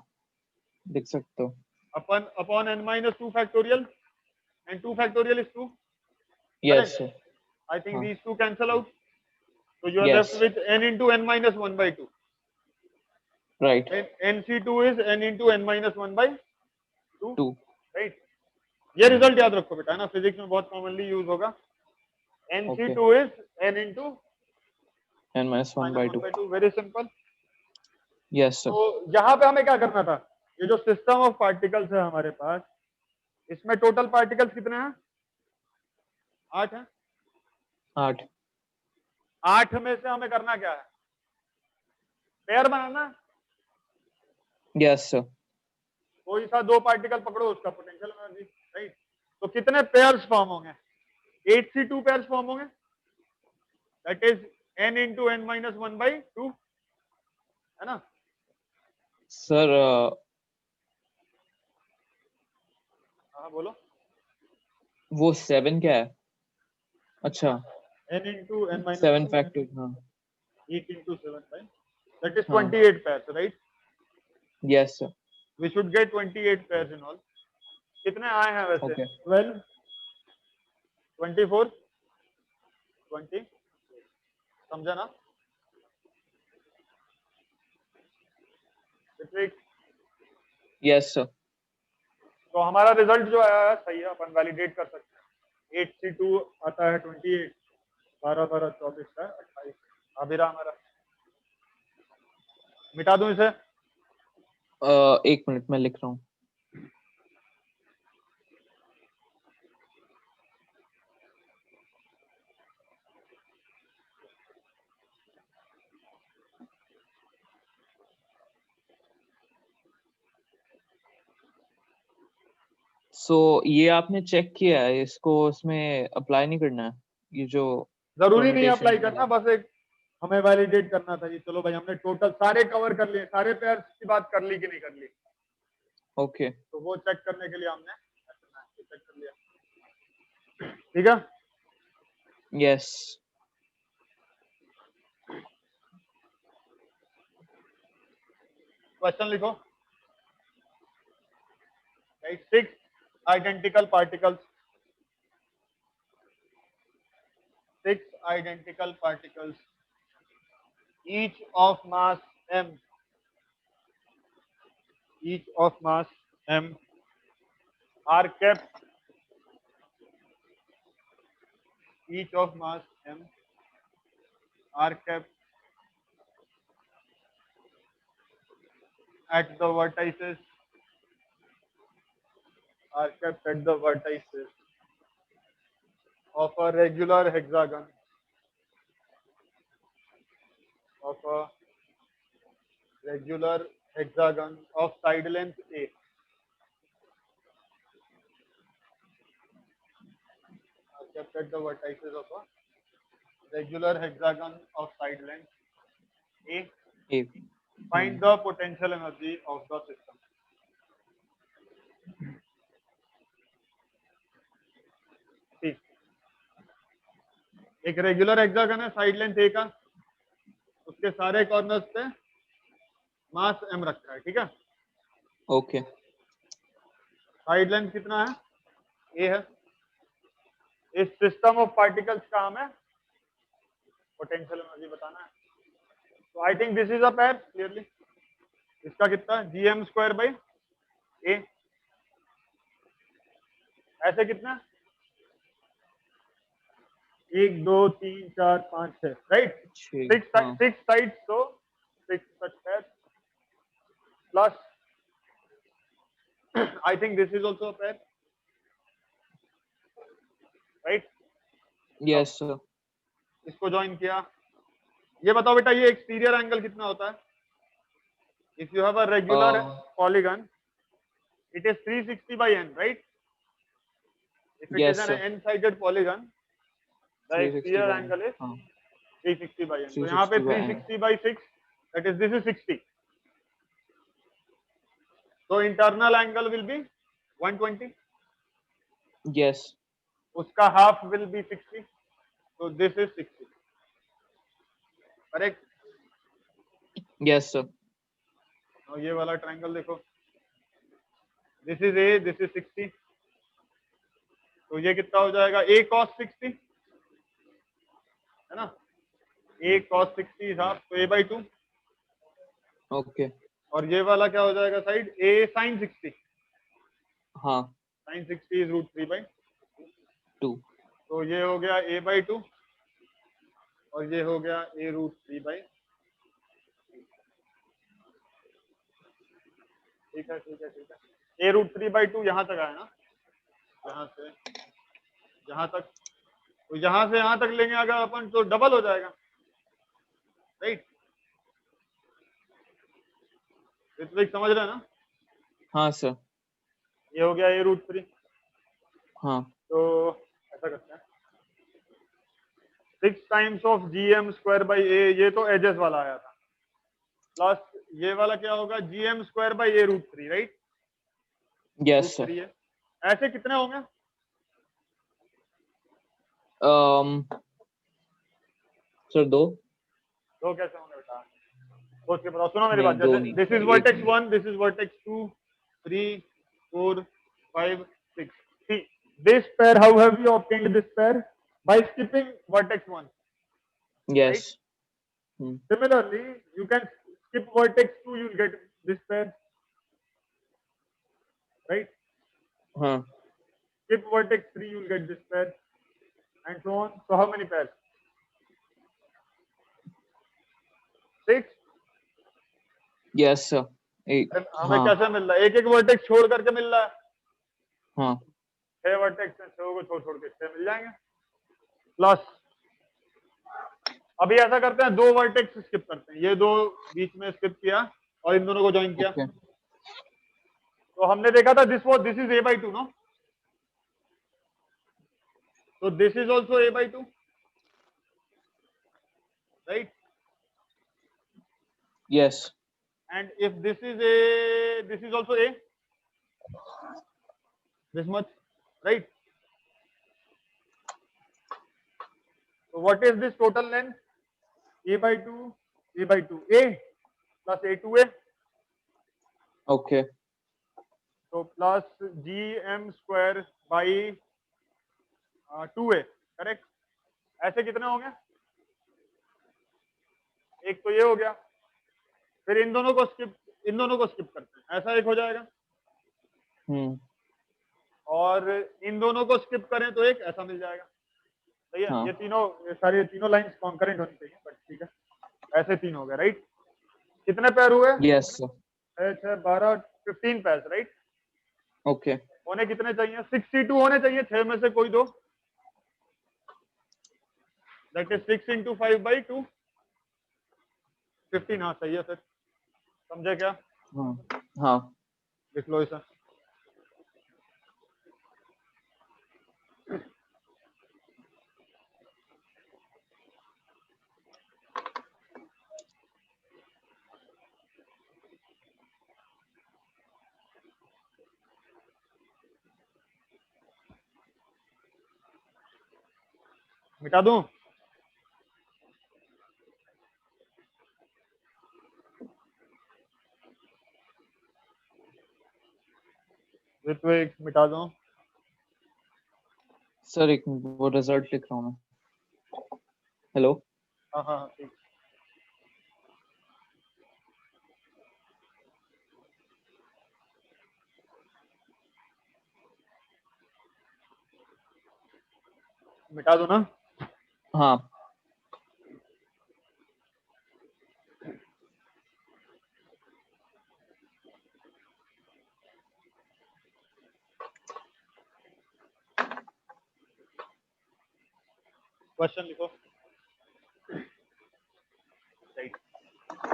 लिख सकते हो. upon N minus 2 factorial, and 2 factorial is 2. Yes, Correct? sir. I think हाँ. these two cancel out. So you are left Yes. with N into N minus 1 by 2. Right. Then NC2 is N into N minus 1 by 2. 2. Right? ये result याद रखो बेटा, है ना, physics में बहुत commonly use होगा. Okay. NC2 is N into N minus 1 minus by 1 2. by 2. Very simple. Yes, sir. तो यहाँ पे हमें क्या करना था? ये जो सिस्टम ऑफ पार्टिकल्स है हमारे पास, इसमें टोटल पार्टिकल्स कितने हैं? 8 हैं. 8. 8 में से हमें करना क्या है? पेयर बनाना. Yes, sir. कोई सा दो पार्टिकल पकड़ो, उसका पोटेंशियल एनर्जी, राइट? तो कितने पेयर्स फॉर्म होंगे? 8C2 पेयर्स फॉर्म होंगे. That is N into N minus 1 by 2, है ना? Sir, हाँ बोलो. वो 7 क्या है? अच्छा, N into N minus 7 1 factorial. हाँ. 8 into 7 by, that is हाँ. 28 pairs, right? Yes, sir. We should get 28 pairs in all. कितने आए हैं वैसे? Okay. 12, 24, 20. समझा ना? Ritwik, Yes, sir. तो हमारा रिजल्ट जो आया है सही है, अपन वैलिडेट कर सकते हैं. 8C2 आता है 28, 12 12 24 है 28. अभी रहा हमारा. मिटा दूं इसे? 1 मिनट में लिख रहा हूँ. सो ये आपने चेक किया है, इसको इसमें अप्लाई नहीं करना है, ये जो जरूरी नहीं permutation अप्लाई है. करना, बस एक हमें वैलिडेट करना था कि चलो भाई हमने टोटल सारे कवर कर लिए, सारे पेयर्स की बात कर ली कि नहीं कर ली. ओके. तो वो चेक करने के लिए हमने चेक कर लिया. ठीक है. यस. क्वेश्चन लिखो. Right, 6 identical particles, 6 identical particles, each of mass m, each of mass m are kept, each of mass m are kept at the vertices, are kept at the vertices of a regular hexagon, of a regular hexagon of side length A. Are kept at the vertices of a regular hexagon of side length A. A. Find the potential energy of the system. ठीक, एक regular hexagon है, side length ए का, उसके सारे corners पे मास m रखा है, ठीक है। ओके। साइड लेंथ कितना है, a है। इस सिस्टम ऑफ पार्टिकल्स का हमें पोटेंशियल एनर्जी बताना है। तो I think this is a pair clearly. इसका कितना gm स्क्वायर बाई a, ऐसे कितना 1 2 3 4 5 6 राइट, 6 साइड्स, तो 6 such pairs plus I think this is also a pair, right? Yes sir. इसको ज्वाइन किया। ये बताओ बेटा, ये एक्सटीरियर एंगल कितना होता है? If you have a regular polygon, it is 360 by n, right? If it Yes, is an sir. n-sided polygon, the 360 exterior by angle is हाँ, 360 by n. तो यहाँ पे 360 by n. 360 by 6, that is this is 60. So internal angle will be 120. Yes. उसका half will be 60. So this is 60. Correct? Yes, sir. और ये वाला triangle देखो, this is a, this is 60, तो ये कितना हो जाएगा a cos 60, है ना? a cos 60 is half, तो a by 2। Okay. और ये वाला क्या हो जाएगा साइड, a sin 60, हाँ, sin 60 is √3 by 2. तो ये हो गया a by 2 और ये हो गया a √3 by, ठीक है ठीक है ठीक है। a √3 by 2 यहाँ तक आया ना, यहाँ से यहाँ तक, तो यहाँ से यहाँ तक लेंगे अगर अपन तो डबल हो जाएगा, राइट? ऋत्विक समझ रहे हैं ना? हाँ सर। ये हो गया a √3। हाँ, तो ऐसा करते हैं 6 times of gm square by a, ये तो एजेस वाला आया था, प्लस ये वाला क्या होगा gm square by a √3, right? yes sir. √3 है। ऐसे कितने होंगे? सर 2। दो कैसे होंगे बेटा, सोच के बताओ। सुनो मेरी नहीं, बात, दो जैसे नहीं, दिस इज एक वर्टेक्स नहीं। 1, this is vertex 2 3 4 5 6। See, this pair, how have you obtained this pair? By skipping vertex 1. Yes. Similarly, you can skip vertex 2, you'll get this pair, right? हाँ, Skip vertex 3, you'll get this pair, and so on. So how many pairs? 6. yes sir. एक, हमें हाँ, कैसे मिल रहा है? एक एक vertex छोड़ करके मिल रहा है। हाँ, 6 वर्टेक्स हैं, 6 को छोड़ छोड़ के 6 मिल जाएंगे। प्लस अभी ऐसा करते हैं, 2 वर्टेक्स स्किप करते हैं, ये 2 बीच में स्किप किया और इन दोनों को ज्वाइन किया। okay. तो हमने देखा था दिस इज a by 2, नो? तो this is also a by 2, right? Yes. And if this is a, this is also a, this much, right? So what is this total length? A by 2, a by 2, a plus a2a. Okay. So plus gm square by 2a, correct? ऐसे कितने होंगे? एक तो ये हो गया, फिर इन दोनों को स्किप करते हैं, ऐसा एक हो जाएगा। और इन दोनों को स्किप करें तो एक ऐसा मिल जाएगा, सही है? हाँ। ये तीनों लाइंस कॉन्करेंट होनी चाहिए, बट ठीक है, ऐसे 3 हो गए, राइट? कितने पैर हुए? Yes sir. 6 12 15 पैर, राइट? Okay. होने कितने चाहिए? 62 होने चाहिए, 6 में से कोई 2, दैट इज 6 × 5 by 2, 15, हाँ सही है फिर, समझे क्या? हाँ लिख लो इसे। मिटा दूं? ऋत्विक मिटा दूं? सर, एक वो रिजल्ट लिख रहा हूँ मैं। हेलो। हाँ हाँ हाँ, ठीक। मिटा दूं ना? हाँ क्वेश्चन लिखो।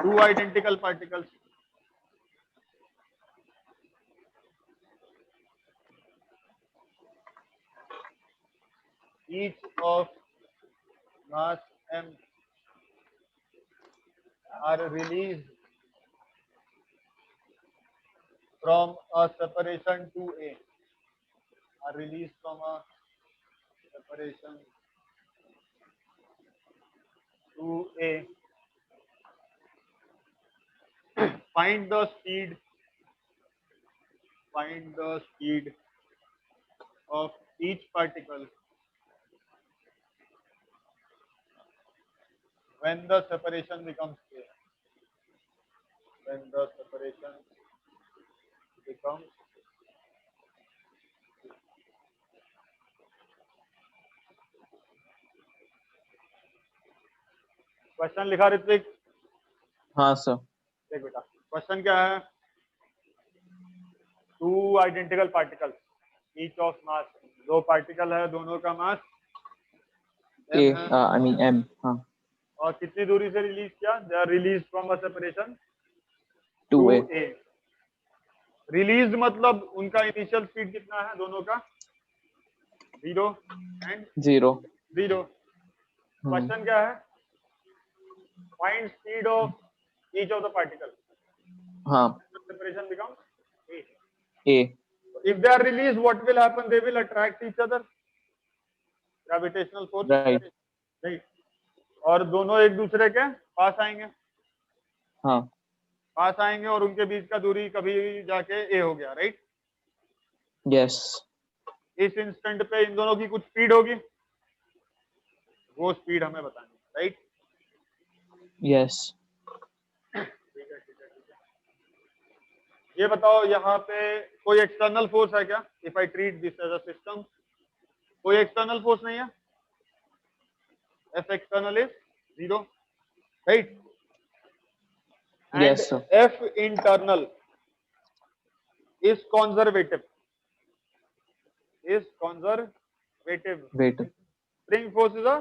Two identical particles each of mass m are released from a separation 2a, are released from a separation 2a. Find the speed of each particle when the separation becomes a. When the separation becomes question लिखा ऋत्विक? हाँ sir. देख बेटा, question क्या है? Two identical particles each of mass, दो particle है, दोनों का मास ए m है, आई मीन एम। हाँ। और कितनी दूरी से रिलीज किया? They are release from a separation 2a। 2a। Release मतलब उनका इनिशियल स्पीड कितना है दोनों का? 0 एंड 0। 0। क्वेश्चन क्या है? Find speed of each of the particle हाँ। Separation becomes a। A. If they are released, what will happen? They will attract each other, gravitational force, right. right? और दोनों एक दूसरे के पास आएंगे, हाँ। पास आएंगे और उनके बीच का दूरी कभी जाके a हो गया, राइट? यस। इस इंस्टेंट पे इन दोनों की कुछ स्पीड होगी, वो स्पीड हमें बतानी है, राइट? यस। ठीक है ठीक है ठीक है। ये बताओ, यहाँ पे कोई एक्सटर्नल फोर्स है क्या? If I treat this as a system, कोई एक्सटर्नल फोर्स नहीं है? F external is 0, right? And yes sir. F internal is conservative, is conservative. Wait. Spring force is a,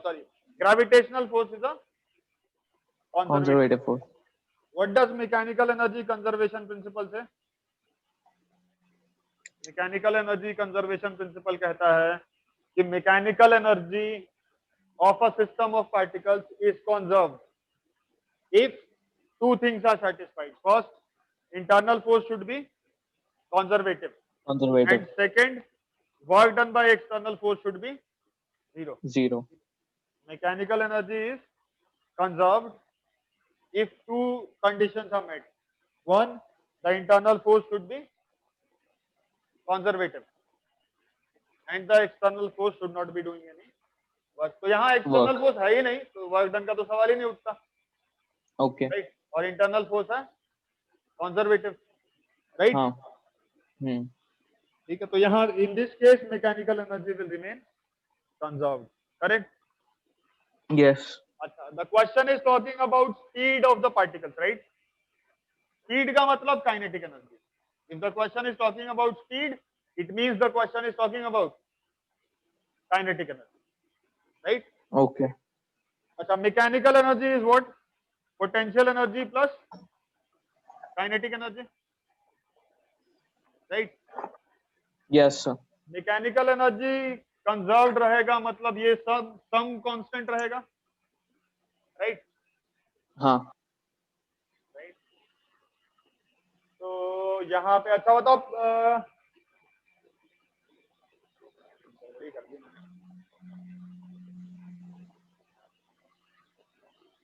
sorry, gravitational force is a conservative conservative force. Force. What does mechanical energy conservation principle say? Mechanical energy conservation principle कहता है कि mechanical energy of a system of particles is conserved if two things are satisfied. First, internal force should be conservative, conservative. and second, work done by external force should be 0. 0। Mechanical energy is conserved if two conditions are met. One, the internal force should be conservative and the external force should not be doing any work. तो यहाँ external work. force है ही नहीं, तो work done का तो सवाल ही नहीं उठता, ओके। right? और internal force है conservative, right? हाँ। ठीक है, तो यहाँ in this case mechanical energy will remain conserved, correct? Yes. अच्छा, the question is talking about speed of the particles, right? Speed का मतलब kinetic energy. If the question is talking about speed, it means the question is talking about kinetic energy, right? Okay. अच्छा, mechanical energy is what? Potential energy plus kinetic energy, right. Yes, sir. Mechanical energy conserved रहेगा, मतलब ये सब some constant रहेगा, right. हाँ. Right, तो यहाँ पे अच्छा बताओ,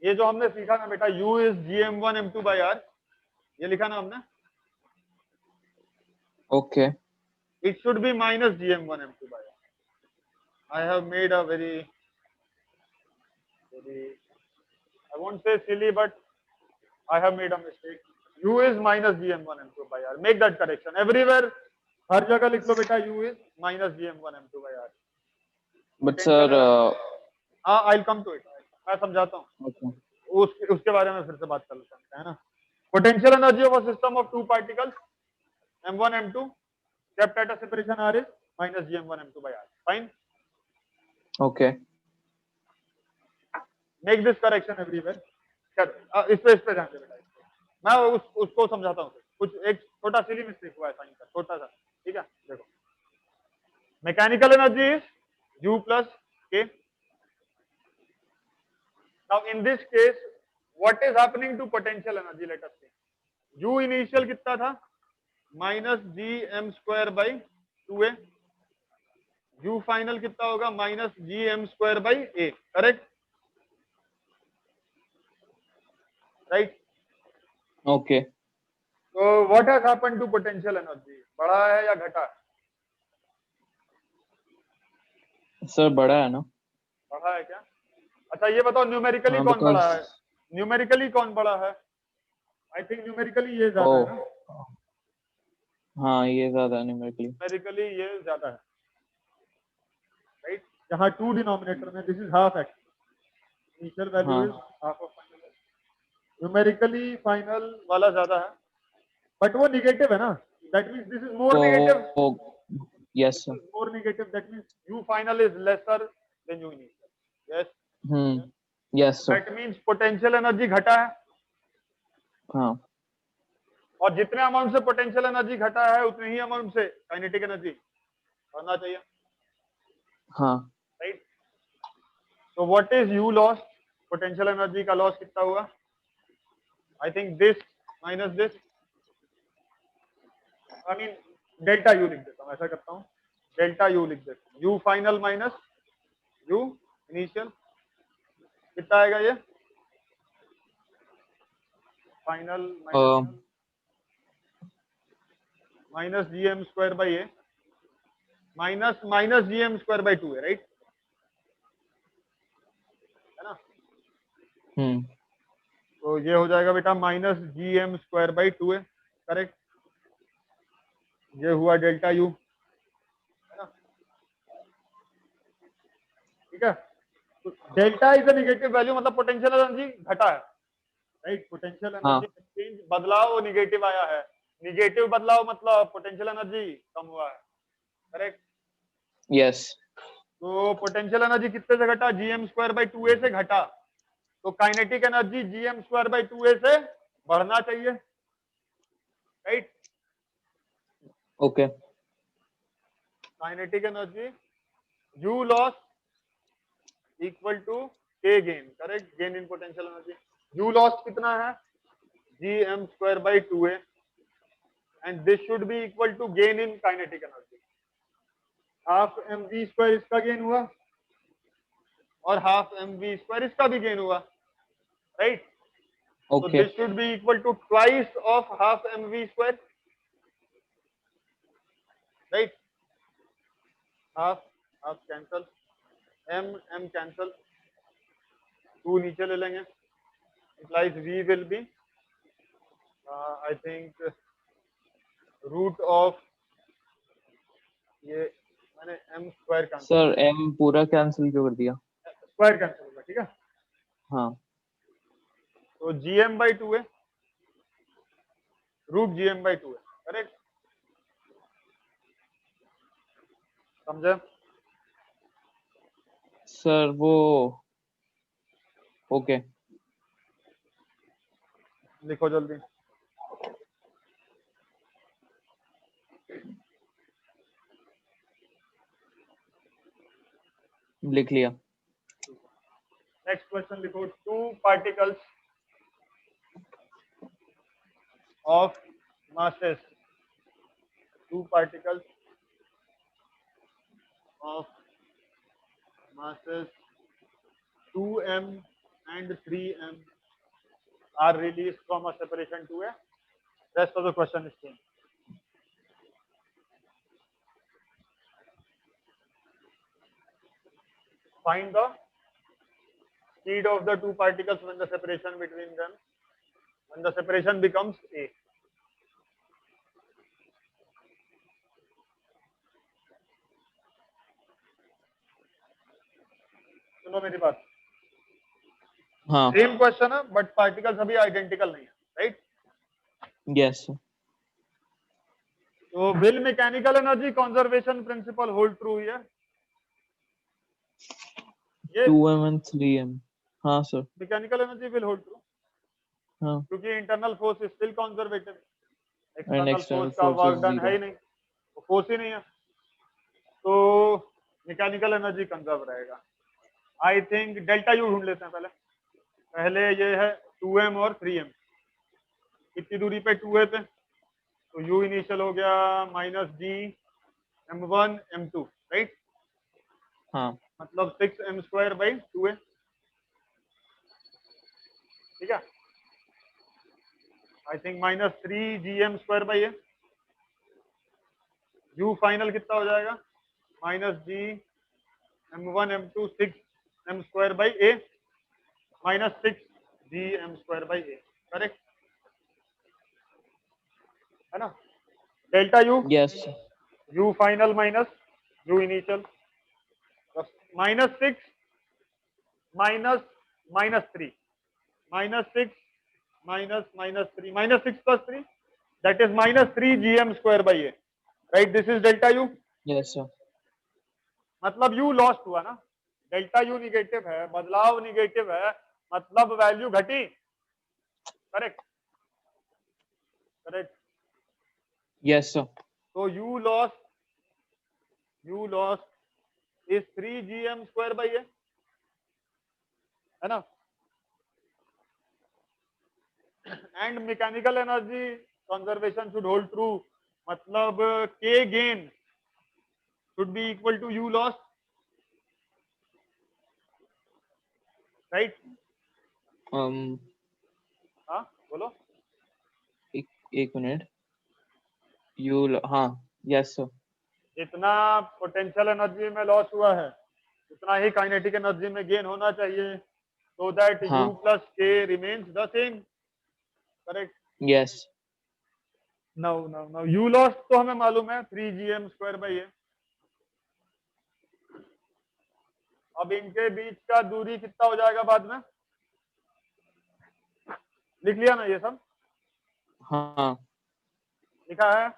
ये जो हमने सीखा ना बेटा, U इज GM1 M2/R, ये लिखा ना हमने, Okay. it should be minus GM1 M2/R. I have made a very, I won't say silly, but I have made a mistake. U is minus GM1 M2/R. Make that correction everywhere. हर जगह लिख लो बेटा, U is minus GM1 M2/R. But sir, हाँ, I'll come to it. मैं समझाता हूँ, okay. उसके बारे में फिर से बात कर लेते हैं ना। Potential energy of a system of two particles, M1 M2, kept at a separation R is minus GM1 M2/R. Fine. Okay. Make this correction everywhere. चलो इस पे ध्यान दे बेटा, मैं उसको समझाता हूँ। कुछ एक छोटा सिली मिस्टेक हुआ है साइन का, छोटा सा, ठीक है। देखो, mechanical energy is U plus K. Now in this case, what is happening to potential energy? Let us see. U initial कितना था? Minus GM² by 2A. U final कितना होगा? Minus GM²/A. Correct, right. Okay. तो what has happened to potential energy? बढ़ा है या घटा है? Sir, बड़ा है ना? बढ़ा है क्या? अच्छा ये बताओ, न्यूमेरिकली हाँ, कौन बड़ा because है? न्यूमेरिकली कौन बड़ा है? आई थिंक न्यूमेरिकली ये ज्यादा है ना। हाँ, ये ज्यादा है न्यूमेरिकली. न्यूमेरिकली ये ज्यादा है, राइट। यहाँ 2 डिनोमिनेटर में, this is half x, initial value is half of final. Numerically final वाला ज्यादा है, बट वो निगेटिव है ना, that means this is more negative. Yes, sir. More negative, that means U final is lesser than U initial. Yes, Yes, sir. That means potential energy घटा है, हाँ. और जितने अमाउंट से पोटेंशियल एनर्जी घटा है उतने ही अमाउंट से काइनेटिक एनर्जी बढ़ना चाहिए, हाँ. राइट। तो what is U loss? Potential energy का लॉस कितना हुआ? आई think this minus this, I mean delta U लिख देता हूँ, ऐसा करता हूँ, डेल्टा U लिख देता हूँ। U final minus U initial कितना आएगा? ये final minus GM²/A minus GM²/2 है, राइट, है ना। तो ये हो जाएगा बेटा माइनस GM²/2 है, करेक्ट। ये हुआ डेल्टा U, है ना, ठीक है। तो delta is a negative value, मतलब पोटेंशियल एनर्जी घटा है, राइट। पोटेंशियल एनर्जी चेंज, बदलाव निगेटिव आया है, निगेटिव बदलाव मतलब पोटेंशियल एनर्जी कम हुआ है, करेक्ट। Yes. तो पोटेंशियल एनर्जी कितने से घटा? GM²/2A से घटा, तो काइनेटिक एनर्जी GM²/2A से बढ़ना चाहिए, right. Okay. Kinetic energy U loss equal to K gain, correct, gain in potential energy. U loss कितना है? GM²/2A, and this should be equal to gain in kinetic energy. Half mv² इसका gain हुआ और half mv² इसका भी gain हुआ, right. So Okay. this should be equal to twice of half mv², right? Half cancel, m cancel, 2 नीचे ले लेंगे, implies v will be I think root of ये मैंने m² cancel, Sir, M पूरा cancel क्यों कर दिया? स्क्वायर कैंसिल होगा, ठीक है। हाँ. तो GM/2 है, रूट GM/2 है, करेक्ट, समझे? Sir, वो okay. लिखो जल्दी। लिख लिया। नेक्स्ट क्वेश्चन लिखो, two particles of masses, two particles of masses 2m and 3m are released from a separation 2a. Rest of the question is same. Find the speed of the two particles when the separation between them, when the separation becomes a. सुनो मेरी बात, हाँ। Same question है but particles अभी identical नहीं है, right? Yes. तो will mechanical energy conservation principle hold true है ये? 2m and 3m। हाँ sir. Mechanical energy will hold true हाँ। क्योंकि internal force is still conservative, and external external force का फोर्स वर्क इज डन है 0। ही नहीं, वो फोर्स ही नहीं है, तो मैकेनिकल एनर्जी कंजर्व रहेगा। आई थिंक डेल्टा यू ढूंढ लेते हैं पहले। पहले ये है 2m और 3m, कितनी दूरी पे 2a पे, तो u इनिशियल हो गया -g m1 m2, राइट? हाँ। मतलब 6m²/2a, ठीक है? I think -3gm²/a, u final कितना हो जाएगा, -g m1 m2 6m²/a -6gm²/a, correct है ना? Delta U, yes. u final minus u initial, -6 minus -3, -6 -3 -6 + 3, that is -3gm²/a, right? This is delta u, yes sir. मतलब u lost हुआ ना, delta u negative है, बदलाव निगेटिव है, मतलब value घटी, करेक्ट? करेक्ट। Yes sir. तो u lost is 3gm²/a, है ना? And mechanical energy conservation should hold true, मतलब k gain should be equal to u loss, right? हाँ बोलो। एक मिनट। हाँ। Yes sir. जितना पोटेंशियल एनर्जी में लॉस हुआ है उतना ही काइनेटिक एनर्जी में गेन होना चाहिए, सो दैट हाँ। u plus k remains the same, correct? Yes. Now u loss तो हमें मालूम है 3gm²/a। अब इनके बीच का दूरी कितना हो जाएगा बाद में, लिख लिया ना ये सब? हाँ। लिखा है?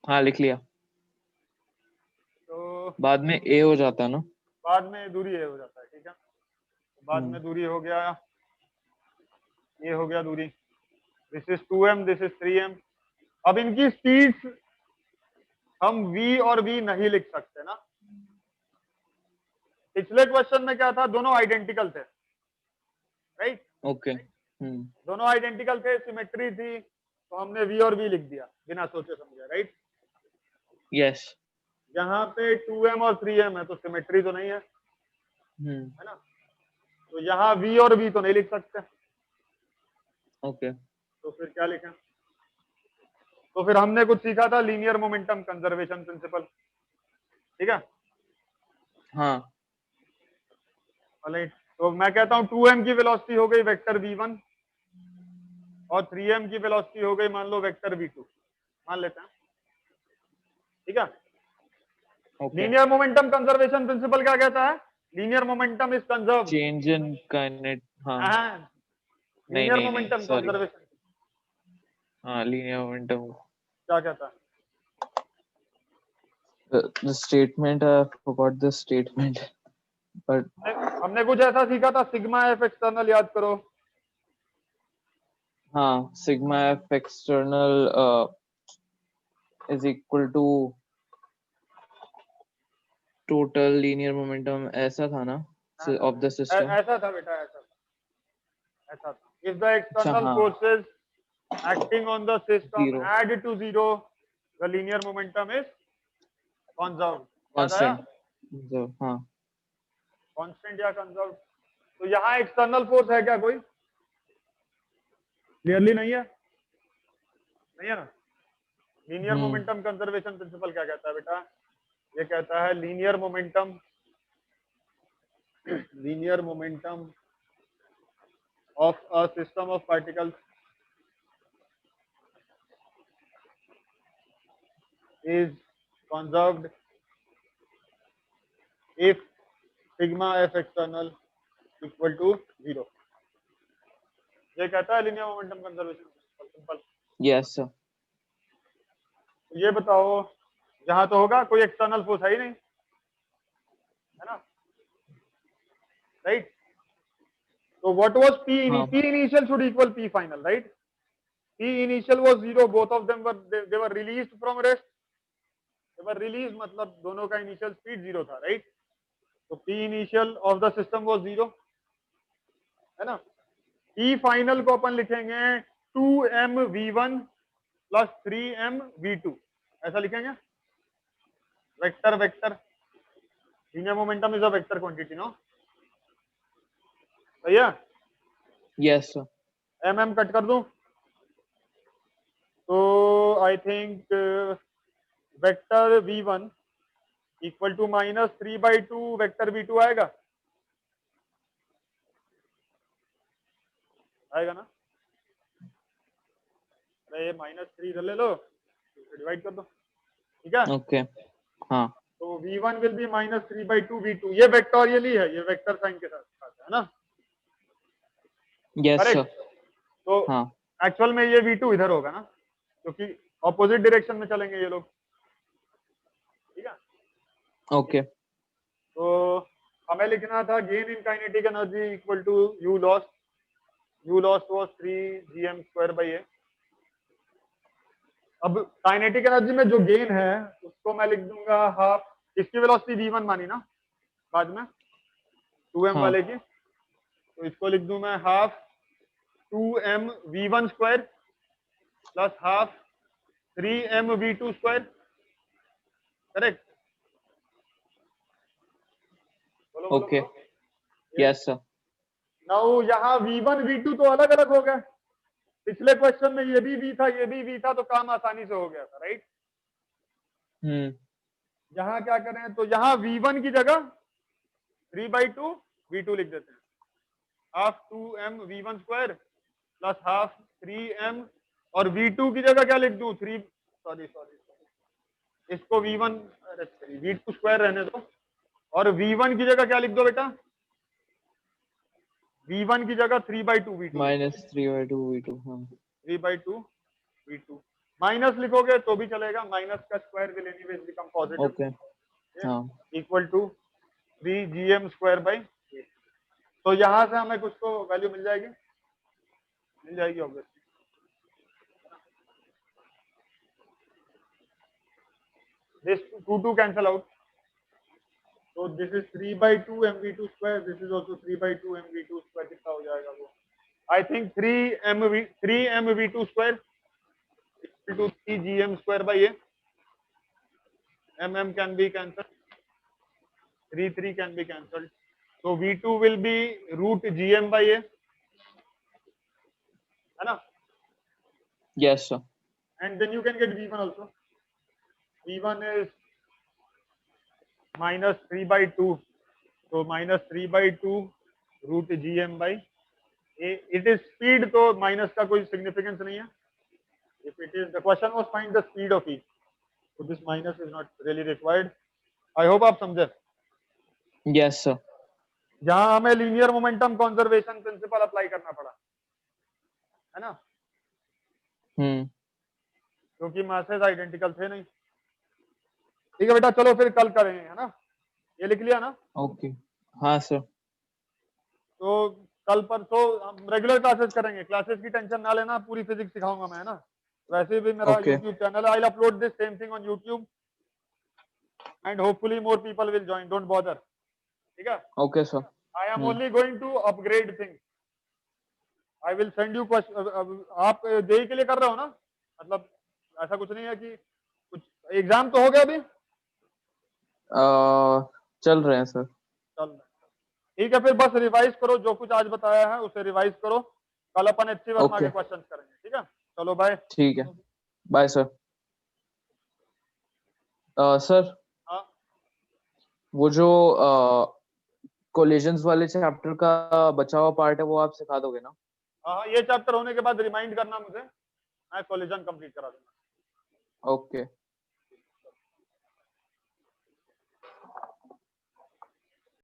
हाँ लिख लिया। तो बाद में a हो जाता है ना? बाद में दूरी ये हो जाता है, ठीक है? बाद में दूरी हो गया, ये हो गया दूरी, this is 2m, this is 3m। अब इनकी स्पीड्स हम v और v नहीं लिख सकते ना, पिछले क्वेश्चन में क्या था, दोनों आइडेंटिकल थे, राइट? ओके। दोनों आइडेंटिकल थे, सिमेट्री थी, तो हमने v और v लिख दिया बिना सोचे समझे, राइट? यस। यहाँ पे 2m और 3m है तो सिमेट्री तो नहीं है, है ना? तो यहाँ v और v तो नहीं लिख सकते, ओके। तो फिर क्या लिखें? तो फिर हमने कुछ सीखा था, लीनियर मोमेंटम कंजर्वेशन प्रिंसिपल, ठीक है? हाँ। तो मैं कहता हूँ 2m की वेलोसिटी हो गई वेक्टर v1 और 3m की वेलोसिटी हो गई मान लो वेक्टर v2, मान लेते हैं, ठीक है? लीनियर मोमेंटम कंजर्वेशन प्रिंसिपल क्या कहता है? Linear momentum is conserve, change in kinetic. हाँ। नहीं लीनियर नहीं नहीं मोमेंटम सॉरी। कंजर्वेशन हाँ लीनियर मोमेंटम। क्या कहता है? The statement, I forgot the statement, but हमने कुछ ऐसा सीखा था, सिग्मा एफ एक्सटर्नल याद करो, हाँ, sigma f external is equal to total linear momentum, ऐसा था ना of the system. ऐसा था बेटा, ऐसा था। If the अच्छा, external हाँ, forces acting on the system zero, add to zero, the linear momentum is conserved। याद आया? constant, so, हाँ, कांस्टेंट या कंजर्व। तो यहाँ एक्सटर्नल फोर्स है क्या कोई? क्लियरली नहीं है, नहीं है ना। लीनियर मोमेंटम कंजर्वेशन प्रिंसिपल क्या कहता है बेटा? ये कहता है linear momentum of a system of particles is conserved if sigma f external equal to 0। ये कहता है linear momentum conservation principle, simple. yes sir, ये बताओ, जहां तो होगा कोई एक्सटर्नल फोर्स है ही नहीं, है ना, right. So what was P हाँ, initial? P initial should equal P final, right? P initial was 0. Both of them were they were released from rest. They were released मतलब दोनों का initial speed 0 था, right? So P initial of the system was 0, है ना। P final को अपन लिखेंगे 2mv1 plus 3mv2, ऐसा लिखेंगे। Vector linear momentum is a vector quantity, no? सही है। yes sir, mm कट कर दूं तो I think vector v1 equal to -3/2 vector v2 आएगा ना। अरे ये -3 इधर ले लो, डिवाइड कर दो, ठीक है। okay, हाँ, तो v1 विल बी -3/2 v2। ये वेक्टोरियली है, ये वेक्टर साइन के साथ है ना, yes sir, करेक्ट। तो हाँ, एक्चुअल में ये v2 इधर होगा ना, क्योंकि ऑपोजिट डायरेक्शन में चलेंगे ये लोग, ठीक है। okay, तो हमें लिखना था gain in kinetic energy equal to U lost was 3gm²/a। अब काइनेटिक एनर्जी में जो गेन है उसको मैं लिख दूंगा हाफ, इसकी वेलोसिटी v1 मानी ना बाद में 2m हाँ, वाले की, तो इसको लिख दूं मैं half 2m v1² plus half 3m v2², correct. बोलो बोलो okay, बोलो। yes sir, नाउ यहाँ v1 v2 तो अलग अलग हो गए, पिछले क्वेश्चन में ये भी v था ये भी v था, तो काम आसानी से हो गया था, राइट। यहाँ क्या करें, तो यहाँ v1 की जगह 3/2 v2 लिख देते हैं, half 2m v1² plus half 3m, और v2 की जगह क्या लिख दूं 3, सॉरी इसको v1, अरे v2² रहने दो, और v1 की जगह क्या लिख दो बेटा, v1 की जगह 3/2 v2 -3/2 v2, हाँ, 3/2 v2 माइनस लिखोगे तो भी चलेगा, माइनस का square will anyways become positive, okay, हाँ, इक्वल टू 3gm²/8। तो यहां से हमें कुछ तो वैल्यू मिल जाएगी ऑब्वियसली। दिस 2 कैंसल आउट, तो this is 3/2 mv2², this is also 3/2 mv2², कितना हो जाएगा वो, I think 3mv2² equal to 3gm²/a। mm can be cancelled, 3 can be cancelled, so v2 will be √gm/a, है ना, yes sir, and then you can get v1 also। v1 is -3/2, so -3/2 √gm/a। it is speed, तो minus का कोई significance नहीं है। if it is, the question was find the speed of each, so this minus is not really required। I hope आप समझे। yes sir, जहां हमें linear momentum conservation principal apply करना पड़ा, है ना, क्योंकि मासेस आइडेंटिकल थे नहीं। ठीक है बेटा, चलो फिर कल करेंगे, है ना, ये लिख लिया ना। okay, हाँ sir, तो कल परसों हम रेगुलर क्लासेस करेंगे, क्लासेस की टेंशन ना लेना, पूरी फिजिक्स सिखाऊंगा मैं, है ना। वैसे भी मेरा Okay. YouTube चैनल है, I upload this same thing on YouTube and hopefully more people will join, don't bother, ठीक है। Okay, sir. I am only going to upgrade things, I will send you question. आप JEE के लिए कर रहे हो ना, मतलब ऐसा कुछ नहीं है कि कुछ एग्जाम तो हो गया अभी, चल रहे हैं सर। चल ठीक है, फिर बस रिवाइज करो, जो कुछ आज बताया है उसे रिवाइज करो, कल अपन एचसी वर्मा के Okay. क्वेश्चन करेंगे, ठीक है। चलो बाय। ठीक है, बाय सर। सर, हाँ वो जो कोलिजन्स वाले चैप्टर का बचा हुआ पार्ट है वो आप सिखा दोगे ना? हाँ, ये चैप्टर होने के बाद रिमाइंड करना मुझे, मैं कॉलेजन कंप्लीट करा दूंगा। ओके।